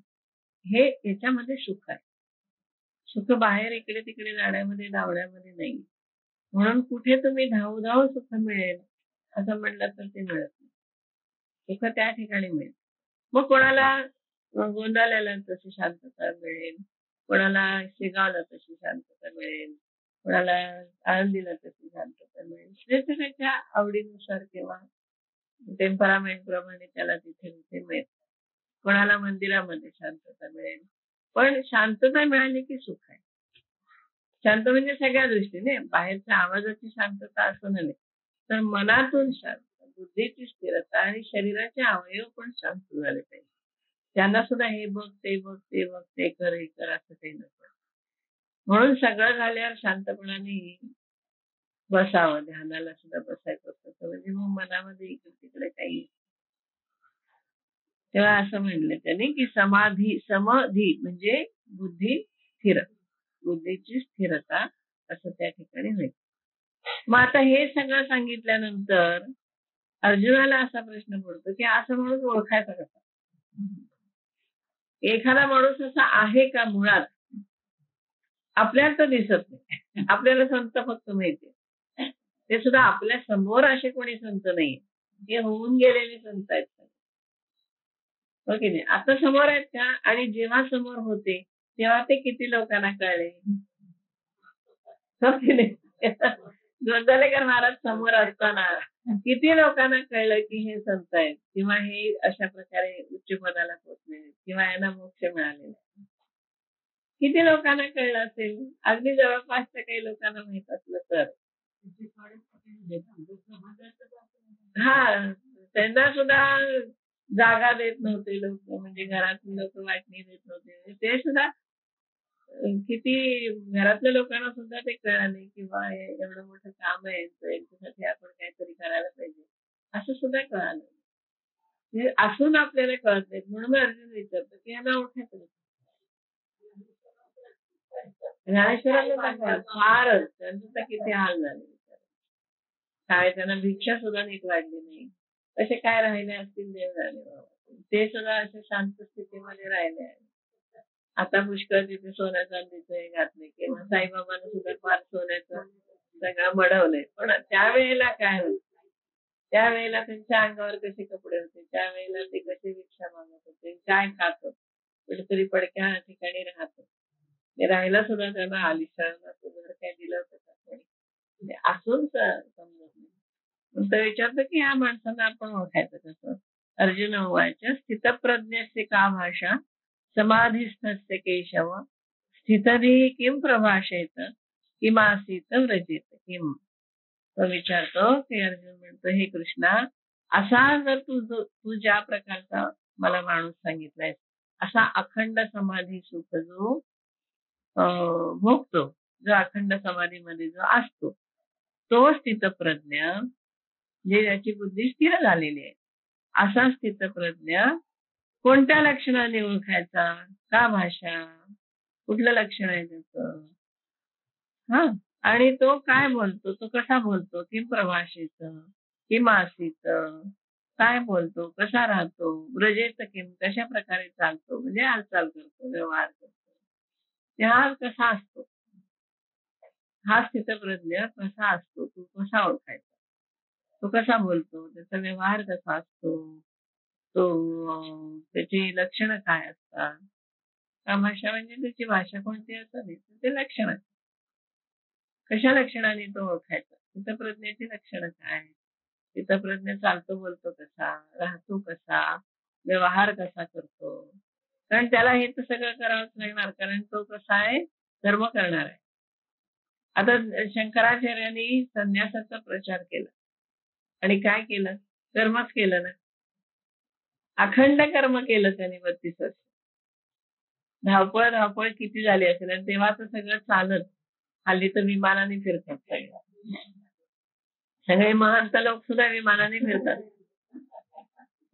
हे याच्यामध्ये सुख आहे. सुख बाहेर इकडे तिकडे जाण्यामध्ये धावण्यामध्ये नाही. म्हणून कुठे तुम्ही धावू धावू सुख मिळेल असं म्हणलं तर ते मिळत नाही. सुख त्या ठिकाणी मिळेल. मग कोणाला गोंदाल्याला तशी शांतता मिळेल, कोणाला शेगावला तशी शांतता मिळेल, कोणाला आळंदीला तशी शांतता मिळेल. त्याच्या आवडीनुसार किंवा टेम्परामेंट प्रमाणे त्याला तिथे तिथे मिळेल. कोणाला मंदिरामध्ये शांतता मिळेल. पण शांतता मिळाली की सुख आहे. शांत म्हणजे सगळ्या दृष्टीने बाहेरच्या आवाजाची शांतता असं नव्हे तर मनातून शांत, बुद्धीची स्थिरता आणि शरीराचे अवयव पण शांत झाले पाहिजे. त्यांना सुद्धा हे बघ ते बघ ते बघ ते कर हे कर असं काही नको. म्हणून सगळं झाल्यावर शांतपणाने बसावं. ध्यानाला सुद्धा बसायचं असतं म्हणजे मग मनामध्ये इकडे तिकडे काही. तेव्हा असं म्हणलं त्यांनी की समाधी म्हणजे बुद्धी स्थिर, बुद्धीची स्थिरता असं त्या ठिकाणी होईल. मग आता हे सगळं सांगितल्यानंतर अर्जुनाला असा प्रश्न पडतो की असं म्हणून ओळखायचा कसा. एखादा माणूस असा आहे का मुळात आपल्याला तर दिसत नाही. आपल्याला संत फक्त माहिती ते सुद्धा आपल्या समोर असे कोणी संत नाही. हे होऊन गेलेले संत आहेत. हो की नाही? आता समोर आहेत का? आणि जेव्हा समोर होते तेव्हा ते किती लोकांना कळले? हो की नाही? गोंदवलेकर महाराज समोर असताना किती लोकांना कळलं की हे संत आहेत किंवा हे अशा प्रकारे उच्च पदाला पोहोचले किंवा यांना मोक्ष मिळालेला आहे. किती लोकांना कळलं असेल? अगदी जवळपासच्या काही लोकांना माहित असलं तर. हा, त्यांना सुद्धा जागा देत नव्हते लोक, म्हणजे घरातली लोक वाटणी देत नव्हते. ते सुद्धा किती घरातल्या लोकांना सुद्धा ते कळलं नाही किंवा एवढं मोठं काम आहे यांचं, यांच्यासाठी आपण काहीतरी करायला पाहिजे असं सुद्धा कळालं नाही. म्हणजे असून आपल्याला कळत नाही म्हणून अर्जुन विचारतो की यांना ओळखायचं नाही. ज्ञानेश्वरांना दाखवा फारच त्यांचं तर किती हाल झाले. काय त्यांना भिक्षा सुद्धा नीट वाढली नाही. कसे काय राहिले असतील देव जाणे बाबा. ते सुद्धा अशा शांत स्थितीमध्ये राहिले आहे. आता पुष्कळ तिथे सोन्या चांदीचं हे घातले किंवा साईबाबांना सुद्धा फार सोन्याचं सगळं मढवलंय. पण त्यावेळेला काय होतं? त्यावेळेला त्यांच्या अंगावर कसे कपडे होते, त्यावेळेला ते कसे भिक्षा मागत होते, काय खात होते, कुठेतरी पडक्या ठिकाणी राहत होते. ते राहायला सुद्धा त्यांना आलिशान असं घर काय दिलं होतं का कोणी? म्हणजे असून समजत नाही. मग तो विचारतो की ह्या माणसांना आपण ओळखायचं कसं? अर्जुन उवाच स्थितप्रज्ञस्य का भाषा समाधिस्थस्य केशव स्थितधी किं प्रभाषेत किमासीत व्रजेत किम. तो विचारतो की अर्जुन म्हणतो हे कृष्णा, असा जर तू ज्या प्रकारचा मला माणूस सांगितलाय असा अखंड समाधी सुख जो भोगतो, जो अखंड समाधीमध्ये जो असतो तो स्थितप्रज्ञ, जे ज्याची बुद्धी स्थिर झालेली आहे असा स्थितप्रज्ञ कोणत्या लक्षणाने ओळखायचा? का भाषा? कुठलं लक्षण आहे त्याचं? हा, आणि तो काय बोलतो, तो कसा बोलतो, किम प्रभाषेत किम आसीत, काय बोलतो, कसा राहतो, व्रजेत किम कशा प्रकारे चालतो, म्हणजे हालचाल करतो, व्यवहार करतो, त्या कसा असतो, हा स्थितप्रज्ञ कसा असतो, तो कसा ओळखायचा, तो कसा बोलतो, त्याचा व्यवहार कसा असतो, तो त्याची लक्षणं काय असतात. भाषा म्हणजे त्याची भाषा कोणती असं नाही, ते लक्षण कशा लक्षणाने तो ओळखायचा, स्थितप्रज्ञेची लक्षणं काय, स्थितप्रज्ञ चालतो बोलतो कसा, राहतो कसा, व्यवहार कसा करतो. कारण त्याला हे तर सगळं करावंच लागणार, कारण तो कसा आहे, कर्म करणार आहे. आता शंकराचार्यांनी संन्यासाचा प्रचार केला आणि काय केलं, कर्मच केलं ना, अखंड कर्म केलं त्यांनी 32 वर्ष. धावपळ धावपळ किती झाली असेल, आणि तेव्हा तर सगळं चालत, हल्ली तर विमानाने फिरतात सगळे महंत लोक सुद्धा विमानाने फिरतात,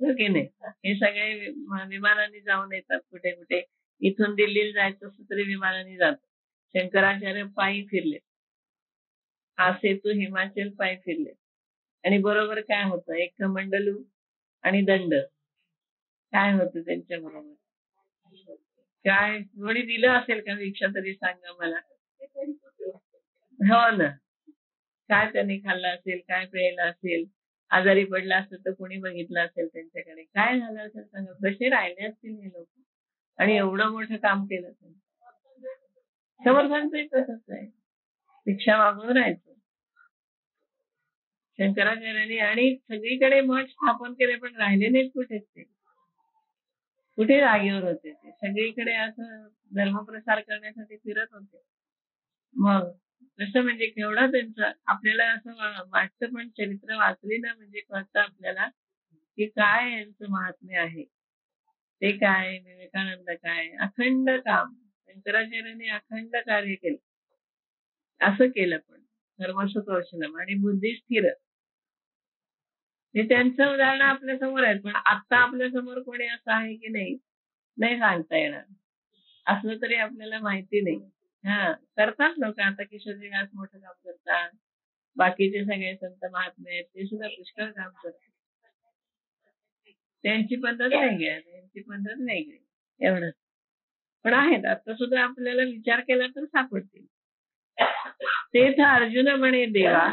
हो की नाही? हे सगळे विमानाने जाऊन येतात कुठे कुठे. इथून दिल्लीला जायचं असं तरी विमानाने जात. शंकराचार्य पायी फिरले, हा सेतू हिमाचल पायी फिरले, आणि बरोबर काय होतं, एक कमंडलू आणि दंड काय होतं त्यांच्या बरोबर. काय कोणी दिलं असेल का भिक्षा तरी सांगा मला. हो ना, काय त्यांनी खाल्लं असेल, काय प्यायला असेल, आजारी पडला असेल तर कोणी बघितलं असेल त्यांच्याकडे, काय झालं असेल सांगा, कसे राहिले असतील हे लोक, आणि एवढं मोठं काम केलं त्यांनी. समर्थांचंही तसंच आहे, भिक्षा मागून राहायचं शंकराचार्यांनी, आणि सगळीकडे मठ स्थापन केले पण राहिले नाहीत कुठेच ते, कुठे जागेवर होते ते, सगळीकडे असं धर्मप्रसार करण्यासाठी फिरत होते. मग कसं म्हणजे केवढं त्यांचं आपल्याला असं वाटतं, पण चरित्र वाचली ना म्हणजे कळतं आपल्याला की काय यांचं महात्म्य आहे. ते काय, विवेकानंद काय, अखंड काम शंकराचार्यांनी अखंड कार्य केलं. असं केलं पण धर्मसुकौशलम आणि बुद्धी स्थिर, हे त्यांचं उदाहरण आपल्या समोर आहे. पण आता आपल्या समोर कोणी असं आहे की नाही, नाही सांगता येणार. असलं तरी आपल्याला माहिती नाही. हा, करतात लोक आता, किशोरजी व्यास मोठं काम करतात, बाकीचे सगळे संत महात्मे आहेत ते सुद्धा पुष्कळ काम करतात. त्यांची पद्धत वेगळी आहे, त्यांची पद्धत वेगळी. एवढंच. पण आहेत आता सुद्धा आपल्याला विचार केला तर सापडतील. तेथ अर्जुन म्हणे देवा,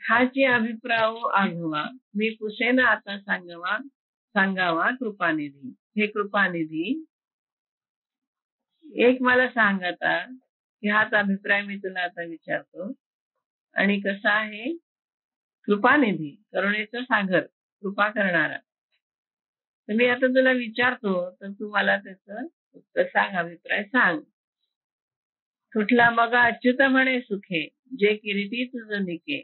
हाची अभिप्रायो आघवा, मी पुसेन आता सांगावा कृपानिधी. हे कृपानिधी, एक मला सांग आता की हाच अभिप्राय मी तुला आता विचारतो. आणि कसा आहे? कृपानिधी, करुणेचा सागर, कृपा करणारा. तर मी आता तुला विचारतो, तर तू मला त्याचं उत्तर सांग, अभिप्राय सांग. कुठला? मग अच्युत म्हणे सुखे, जे किरीटी तुझं निके,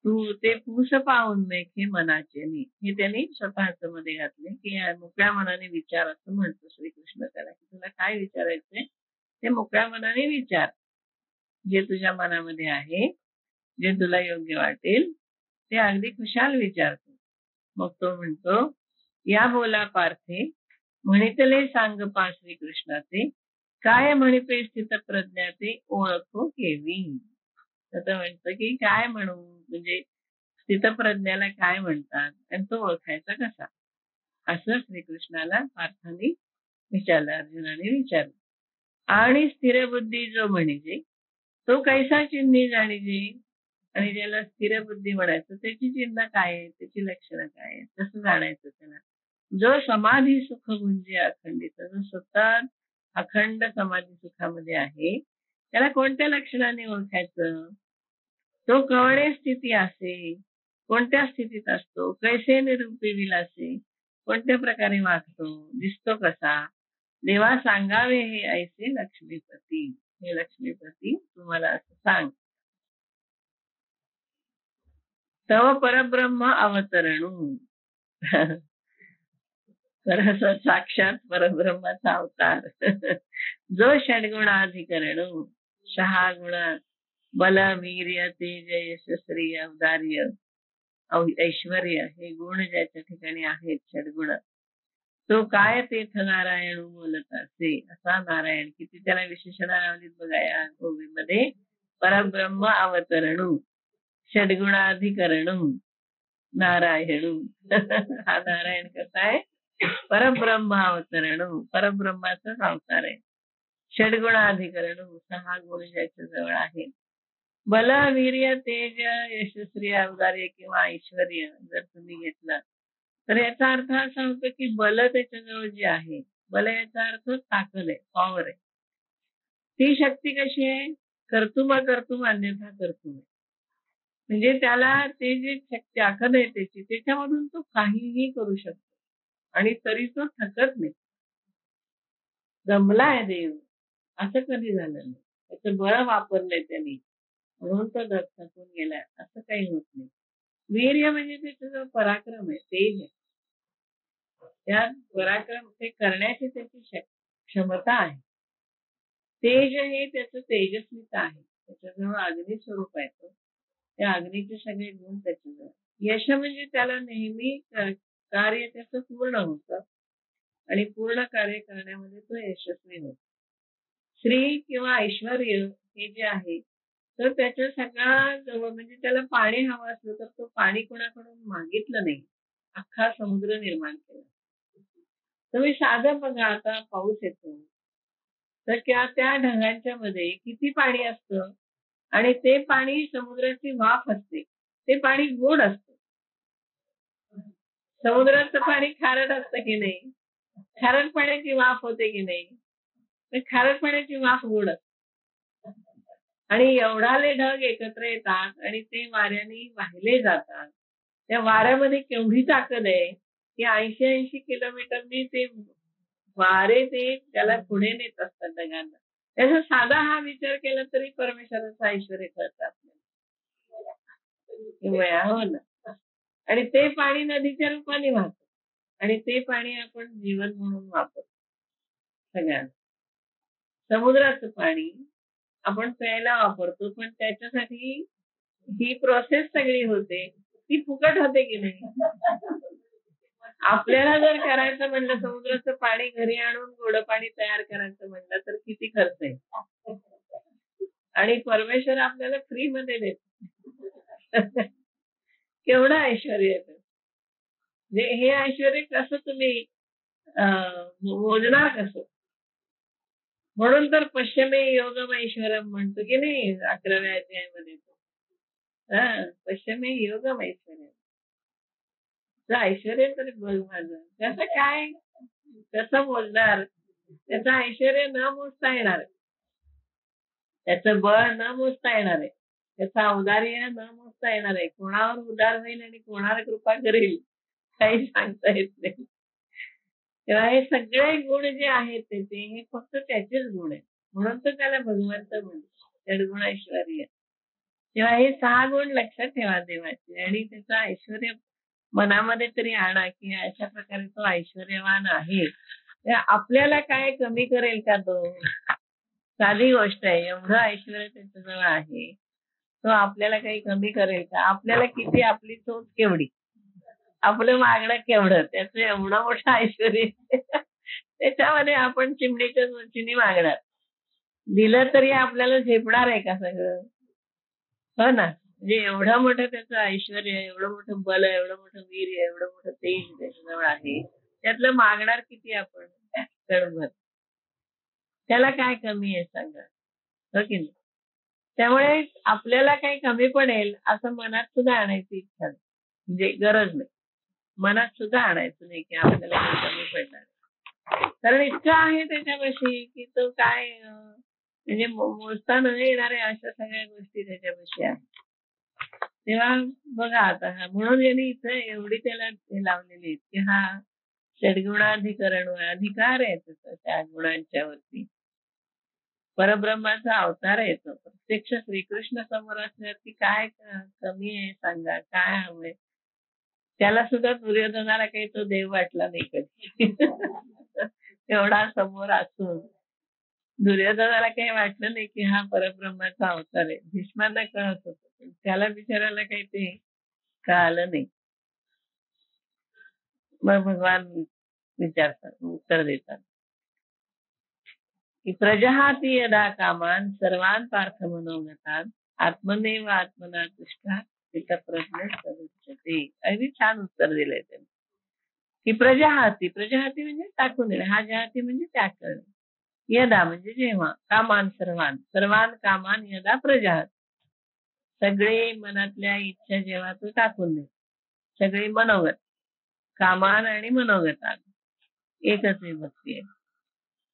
तू ते पूस पाहून मेखे मनाचे नी. हे त्यांनी स्वतःच मध्ये घातले की मोकळ्या मनाने विचार, असं म्हणतो श्रीकृष्ण त्याला, की तुला काय विचारायचंय ते मोकळ्या मनाने विचार. जे तुझ्या मनामध्ये आहे, जे तुला योग्य वाटेल ते अगदी खुशाल विचारतो. मग तो म्हणतो, या बोला पार्थे, म्हणितले सांग पा श्रीकृष्णाचे, काय म्हणिते स्थित प्रज्ञाचे, ओळखो केवी. तर म्हणतं की काय म्हणू, म्हणजे स्थितप्रज्ञाला काय म्हणतात आणि तो ओळखायचा कसा, असं श्रीकृष्णाला पार्थाने विचारलं, अर्जुनाने विचारलं. आणि स्थिर बुद्धी जो म्हणजे तो कैसा चिन्ही जाणीजे. आणि ज्याला स्थिर बुद्धी म्हणायचं त्याची चिन्ह काय आहे, त्याची लक्षणं काय आहे, कसं जाणायचं त्याला. जो समाधी सुख गुंजे अखंडित, जो सतत अखंड समाधी सुखामध्ये आहे, त्याला कोणत्या लक्षणाने ओळखायचं. तो कवणे स्थिती असे, कोणत्या स्थितीत असतो, कैसे निरूपी विलासे, कोणत्या प्रकारे वागतो, दिसतो कसा. देवा सांगावे हे ऐसे लक्ष्मीपती. हे लक्ष्मीपती तुम्हाला असं सांग. तव परब्रह्म अवतरणू. साक्षात परब्रह्माचा अवतार. जो षड्गुणाधिकरणू, 6 गुण, बल वीर्य तेज यश श्री औदार्य ऐश्वर्य, हे गुण ज्याच्या ठिकाणी आहेत, षड्गुण, तो काय तेथ नारायण बोलत असे. असा नारायण, किती त्याला विशेषण लावलीत बघा या ओवीमध्ये. परब्रह्म अवतरणू, षड्गुणाधिकरणू, नारायणू. हा नारायण कसा आहे? परब्रह्म अवतरणू, परब्रह्माचाच अवतार आहे. षड्गुणाधिकरणू, 6 गुण ज्याच्या जवळ आहे. बल वीर्य तेज यशस्वी औदार्य किंवा ऐश्वर्य जर तुम्ही घेतलं तर याचा अर्थ असा होतो की बल त्याच्याजवळ जे आहे, बल याचा अर्थ ताकद आहे, पॉवर आहे. ती शक्ती कशी आहे? कर्तुम कर्तुम अन्यथा कर्तुम आहे. म्हणजे त्याला ते जे ताकद आहे त्याची, त्याच्यामधून तो काहीही करू शकतो आणि तरी तो थकत नाही. जमलाय देव, असं कधी झालं नाही. त्याचं बळ वापरलंय त्यांनी म्हणून तो थकून गेलाय, असं काही होत नाही. वीर्य म्हणजे त्याचा पराक्रम आहे, तेज आहे. त्या पराक्रम ते करण्याची त्याची क्षमता आहे. तेज हे त्याचं तेजस्विता आहे. त्याच्याजवळ अग्नी स्वरूप आहे, तो त्या अग्नीचे सगळे गुण त्याच्याजवळ. यश म्हणजे त्याला नेहमी कार्य त्याचं पूर्ण होतं आणि पूर्ण कार्य करण्यामध्ये तो यशस्वी होतो. श्री किंवा ऐश्वर्य हे जे आहे, तर त्याच्या सगळा म्हणजे त्याला पाणी हवं असलं तर तो पाणी कोणाकडून मागितलं नाही, अख्खा समुद्र निर्माण केला. तुम्ही साधं बघा, आता पाऊस येतो तर त्या ढगांच्या मध्ये किती पाणी असतं आणि ते पाणी समुद्राची वाफ असते, ते पाणी गोड असतं. समुद्राचं पाणी खारट असतं की नाही? खारट पाण्याची वाफ होते की नाही? तर खारट पाण्याची वाफ गोड असते. आणि एवढाले ढग एकत्र येतात आणि ते वाऱ्याने वाहिले जातात. त्या वाऱ्यामध्ये केवढी ताकद आहे की 80-80 किलोमीटरनी ते वारे ते त्याला पुढे नेत असतात ढगांना. त्याचा साधा हा विचार केला तरी परमेश्वराचं ऐश्वर्य कळतं आपल्याला. हो ना. आणि ते पाणी नदीच्या रूपाने वाहतं आणि ते पाणी आपण जीवन म्हणून वापरतो सगळ्यांना. समुद्राचं पाणी आपण प्यायला वापरतो, पण त्याच्यासाठी ही प्रोसेस सगळी होते, ती फुकट होते की नाही? आपल्याला जर करायचं म्हणलं, समुद्राचं पाणी घरी आणून गोड पाणी तयार करायचं म्हणलं तर किती खर्च आहे. आणि परमेश्वर आपल्याला फ्री मध्ये देतो. केवढं ऐश्वर्य येतं. हे ऐश्वर्य कसं तुम्ही मोजणार कसं? म्हणून तर पश्चिमे योगम ऐश्वरम म्हणतो की नाही 11व्या अध्यायामध्ये तो. पश्चिमे योगम ऐश्वर्यम. तुझं ऐश्वर्य तरी बघ माझं. त्याचं काय? कसं मोजणार? त्याचं ऐश्वर्य न मोजता येणार आहे. त्याचं बळ न मोजता येणार आहे. त्याचं औदार्य न मोजता येणार आहे. कोणावर उदार होईल आणि कोणावर कृपा करेल काही सांगता येत नाही. तेव्हा हे सगळे गुण जे आहेत त्याचे हे फक्त त्याचेच गुण आहेत. म्हणून तर त्याला भगवंत म्हणतो षड्गुण ऐश्वर्य. तेव्हा हे 6 गुण लक्षात ठेवा देवाचे आणि त्याचं ऐश्वर्य मनामध्ये तरी आणा की अशा प्रकारे तो ऐश्वर्यवान आहे. आपल्याला काय कमी करेल का तो? साधी गोष्ट आहे. एवढं ऐश्वर्य त्याच्याजवळ आहे. तो आपल्याला काही कमी करेल का? आपल्याला किती, आपली सोच केवढी, आपलं मागणं केवढं, त्याचं एवढं मोठं ऐश्वर्य त्याच्यामध्ये आपण चिमणीच्या उंचीने मागणार. दिलं तरी आपल्याला झेपणार आहे का सगळं? हो ना. म्हणजे एवढं मोठं त्याचं ऐश्वर्य, एवढं मोठं बल, एवढं मोठं वीर्य, एवढं मोठं तेज त्याच्याजवळ आहे. त्यातलं मागणार किती आपण? क्षणभर. त्याला काय कमी आहे सांगा? हो की नाही? त्यामुळे आपल्याला काही कमी पडेल असं मनात सुद्धा आणायची इच्छा नाही. म्हणजे गरज नाही. मनात सुद्धा आणायचं नाही की आपल्याला काही कमी पडणार. कारण इतकं आहे त्याच्यापाशी की तो काय म्हणजे मोजता न येणाऱ्या अशा सगळ्या गोष्टी त्याच्यापाशी आहेत. तेव्हा बघा आता म्हणून यांनी इथं एवढी त्याला लावलेली आहेत की हा षड्गुणाधिकरण अधिकार आहे त्याचा त्या गुणांच्या वरती. परब्रह्माचा अवतार आहे तो. प्रत्यक्ष श्रीकृष्ण समोर असल्यावरती काय कमी आहे सांगा? काय हवंय? त्याला सुद्धा दुर्योधनाला काही तो देव वाटला नाही कधी. एवढा समोर असून दुर्योधनाला काही वाटलं नाही की हा परब्रह्माचा अवतार आहे. भीष्मांना कळत होतं पण त्याला बिचारायला काही ते कळालं नाही. मग भगवान विचारतात, उत्तर देतात की प्रजहाती यदा कामान सर्वान पार्थ मनोगतान आत्मनेव आत्मना तुष्टा प्रज्ञ सदुच्यते. अगदी छान उत्तर दिलंय त्यांनी की प्रजहाती. प्रजहाती म्हणजे टाकून दिले. हा जहाती म्हणजे त्याग करणे. यदा म्हणजे जेव्हा. कामान सर्वान. सर्वान कामान यदा प्रजहात. सगळे मनातल्या इच्छा जेव्हा तो टाकून दे. सगळे मनोगत. कामान आणि मनोगतान एकच विभक्ती आहे.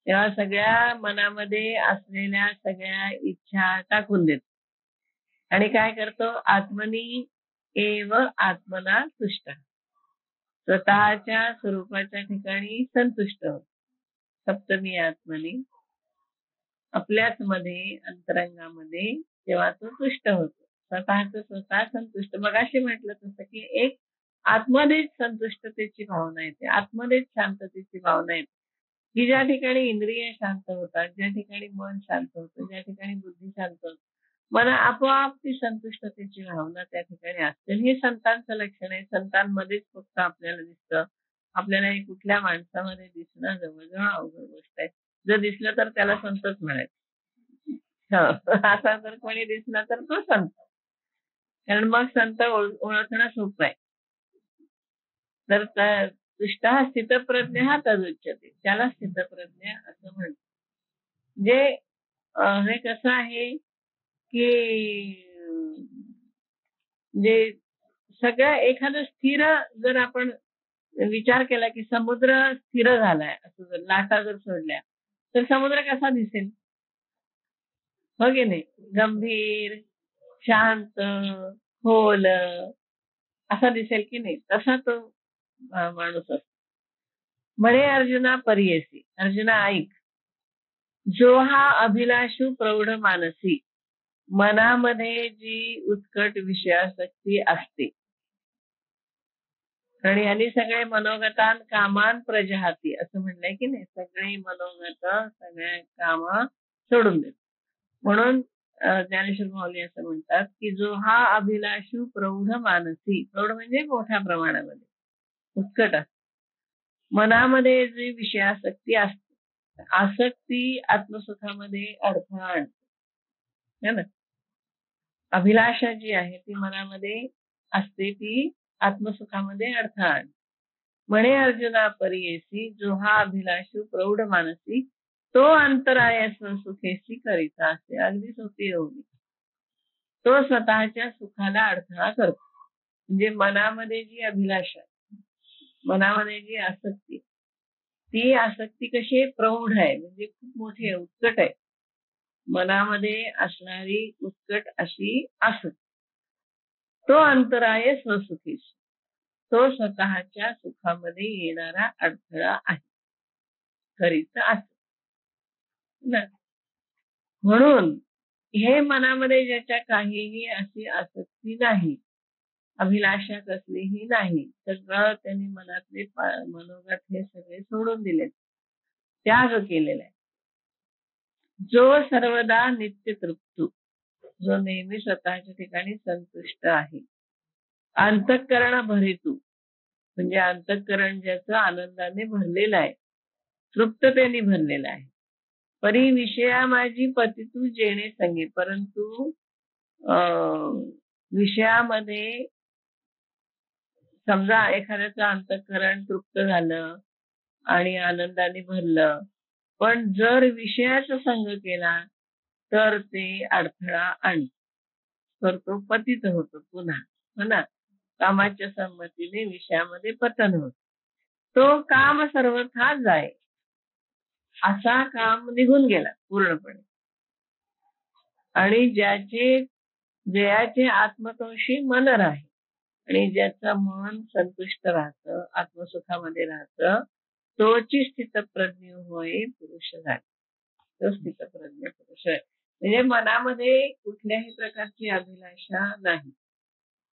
तेव्हा सगळ्या मनामध्ये असलेल्या सगळ्या इच्छा टाकून देतो आणि काय करतो? आत्मनी एव आत्मना तुष्ट. स्वतःच्या स्वरूपाच्या ठिकाणी संतुष्ट होतो. सप्तमी आत्मनी आपल्याच मध्ये अंतरंगामध्ये जेव्हा तो तुष्ट होतो. स्वतः संतुष्ट. मगाशी म्हटलं तसं की एक आत्मध्येच संतुष्टतेची भावना येते. आत्मध्येच शांततेची भावना येते. की ज्या ठिकाणी इंद्रिय शांत होतात, ज्या ठिकाणी मन शांत होतं, ज्या ठिकाणी बुद्धी शांत होतं, मला आपोआप ती संतुष्टतेची भावना त्या ठिकाणी असते. हे संतांचं लक्षण आहे. संतांमध्येच फक्त आपल्याला दिसतं. आपल्याला कुठल्या माणसामध्ये दिसणं जवळजवळ अवघड गोष्ट आहे. जर दिसलं तर त्याला संतच म्हणायचं. असा जर कोणी दिसला तर तो संत. कारण मग संत ओळखणं सोपं आहे. तर तुष्टा स्थितप्रज्ञ हा तदुच्यते. त्याला स्थितप्रज्ञ असं म्हणतात. म्हणजे हे कसं आहे की म्हणजे सगळं एखादं स्थिर जर आपण विचार केला की समुद्र स्थिर झालाय असं जर लाटा जर सोडल्या तर समुद्र कसा दिसेल? हो की नाही? गंभीर, शांत, खोल असा दिसेल की नाही? तसा तो माणूस असतो. म्हणे अर्जुना परियसी. अर्जुना ऐक. जो हा अभिलाषू प्रौढ मानसी मनामध्ये जी उत्कट विषयासक्ती असते आणि यांनी सगळे मनोगतान कामान प्रजहाती असं म्हणलंय की नाही? सगळे मनोगत सगळ्या कामा सोडून देत. म्हणून ज्ञानेश्वर माऊली असं म्हणतात की जो हा अभिलाषू प्रौढ मानसी. प्रौढ म्हणजे मोठ्या प्रमाणामध्ये उत्कट असते. मनामध्ये जी विषयासक्ती असते, आसक्ती आत्मसुखामध्ये अडथळा आणते है ना. अभिलाषा जी आहे ती मनामध्ये असते ती आत्मसुखामध्ये अडथळा आणते. म्हणे अर्जुना परियेसी जो हा अभिलाषू प्रौढ मानसी तो अंतराय सुखेसी करीता असे. अगदी सोपी होती. तो स्वतःच्या सुखाला अडथळा करतो. म्हणजे मनामध्ये जी अभिलाषा, मनामध्ये जी आसक्ती, ती आसक्ती कशी प्रौढ आहे, म्हणजे खूप मोठी आहे, उत्कट आहे. मनामध्ये असणारी उत्कट अशी आसक्ती, तो अंतराय स्वसुखीस, तो स्वतःच्या सुखामध्ये येणारा अडथळा आहे. खरीच असं ना. म्हणून हे मनामध्ये ज्याच्या काहीही अशी आसक्ती नाही, अभिलाषा कसलीही नाही, सगळं त्यांनी मनातले मनोगत हे सगळे सोडून दिलेत, त्याग केलेला आहे. जो सर्वदा नित्य तृप्त, जो नेहमी स्वतःच्या ठिकाणी संतुष्ट आहे. अंतःकरण भरितू, म्हणजे अंतःकरण ज्याचं आनंदाने भरलेलं आहे, तृप्ततेने भरलेलं आहे. परी विषया माझी पती तू जेणे संगे, परंतु विषयामध्ये समजा एखाद्याचं अंतःकरण तृप्त झालं आणि आनंदाने भरलं, पण जर विषयाचा संग केला तर ते अडथळा आणतो, तर तो पतित होतो पुन्हा, हो ना. कामाच्या संमतीने विषयामध्ये पतन होत. तो काम सर्वथा जाय, असा काम निघून गेला पूर्णपणे. आणि जयाचे आत्मतोषी मन राहे, आणि ज्याचं मन संतुष्ट राहतं, आत्मसुखामध्ये राहतं, तोची स्थितप्रज्ञ होय पुरुष झाले. तो स्थितप्रज्ञ पुरुष आहे. म्हणजे मनामध्ये कुठल्याही प्रकारची अभिलाषा नाही.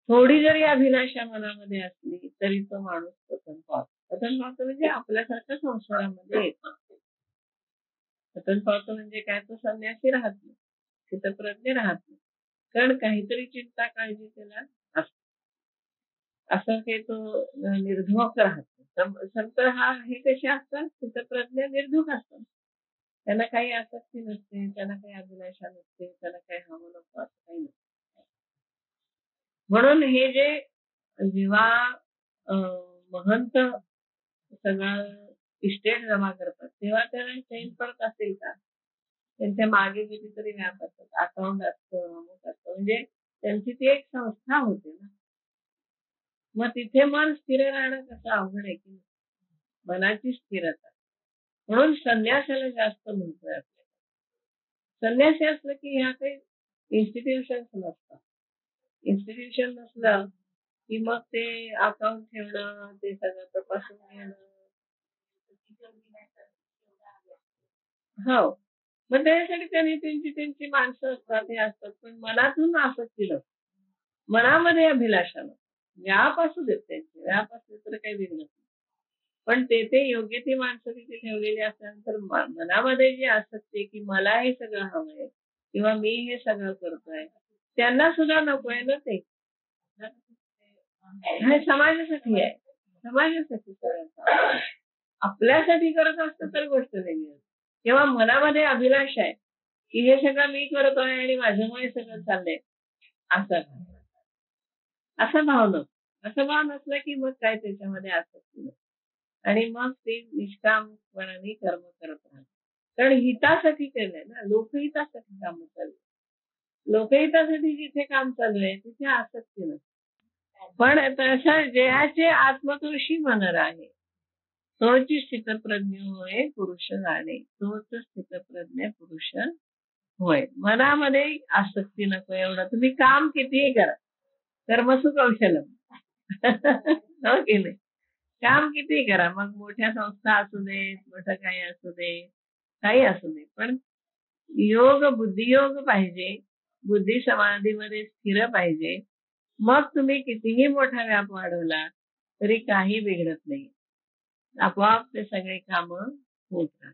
थोडी जरी अभिलाषा मनामध्ये असली तरी तो माणूस पतन पावतो. पतन पावतो म्हणजे आपल्यासारखं संसारामध्ये येतो. पतन पावतो म्हणजे काय, तो संन्यासी राहत नाही, स्थितप्रज्ञ राहत नाही. कारण काहीतरी चिंता काळजी त्याला असते. असं काही तो निर्धोक राहतो. संत हे कसे असतात, स्थितप्रज्ञ निर्धोक असतात. त्यांना काही आसक्ती नसते, त्यांना काही अभिलाषा नसते, त्यांना काही हवं नको असं काही नसते. म्हणून हे जे जेव्हा महंत सगळं इस्टेट जमा करतात तेव्हा त्यांना चैन पडत असेल का? त्यांच्या मागे कितीतरी व्याप असतात, अकाउंट असतं, अमुक असतं, म्हणजे त्यांची ती एक संस्था होते ना. मग तिथे मन स्थिर राहणं कसं अवघड आहे की, मनाची स्थिरता. म्हणून संन्यासाला जास्त म्हणतोय आपल्याला. संन्यासी असलं की ह्या काही इन्स्टिट्यूशन नसतात. इन्स्टिट्यूशन नसलं की मग ते अकाउंट ठेवणं, ते सगळं तपासून घेणं. हो, मग त्याच्यासाठी त्यांनी त्यांची माणसं असतात, हे असतात, पण मनातून आसक्ती नसते, मनामध्ये अभिलाषा नसते. व्याप असू देत, त्यांचे व्याप असले तर काही बिघडत नाही, पण ते योग्य ती माणसं तिथे ठेवलेली असल्यानंतर मनामध्ये जी आसक्ती की मला हे सगळं हवंय किंवा मी हे सगळं करतोय, त्यांना सुद्धा नकोय ना ते. हे समाजासाठी आहे, समाजासाठी सगळं. आपल्यासाठी करत असतं तर गोष्ट वेगळी असते. तेव्हा मनामध्ये अभिलाषा आहे की हे सगळं मी करतोय आणि माझ्यामुळे सगळं चाललंय, असं असं भाव नको. असं भाव नसला की मग काय त्याच्यामध्ये आसक्ती नसते, आणि मग ते निष्कामपणाने कर्म करत राहतात. कारण हितासाठी केलंय ना, लोकहितासाठी काम चालू. लोकहितासाठी जिथे काम चालू आहे तिथे आसक्ती नसते. पण तसं जयाचे आत्मतोषी मन राहे, तोची स्थितप्रज्ञ होय पुरुष जाणे, तोच स्थितप्रज्ञ पुरुष होय. मनामध्ये आसक्ती नको. एवढं तुम्ही काम कितीही करा, कर्मसु कौशलम. हो की नाही? काम कितीही करा, मग मोठ्या संस्था असू देत, मोठं काही असू दे, काही असू दे, पण योग बुद्धियोग पाहिजे, बुद्धी समाधीमध्ये स्थिर पाहिजे. मग तुम्ही कितीही मोठा व्याप वाढवला तरी काही बिघडत नाही, आपोआप ते सगळे काम होत राहतात.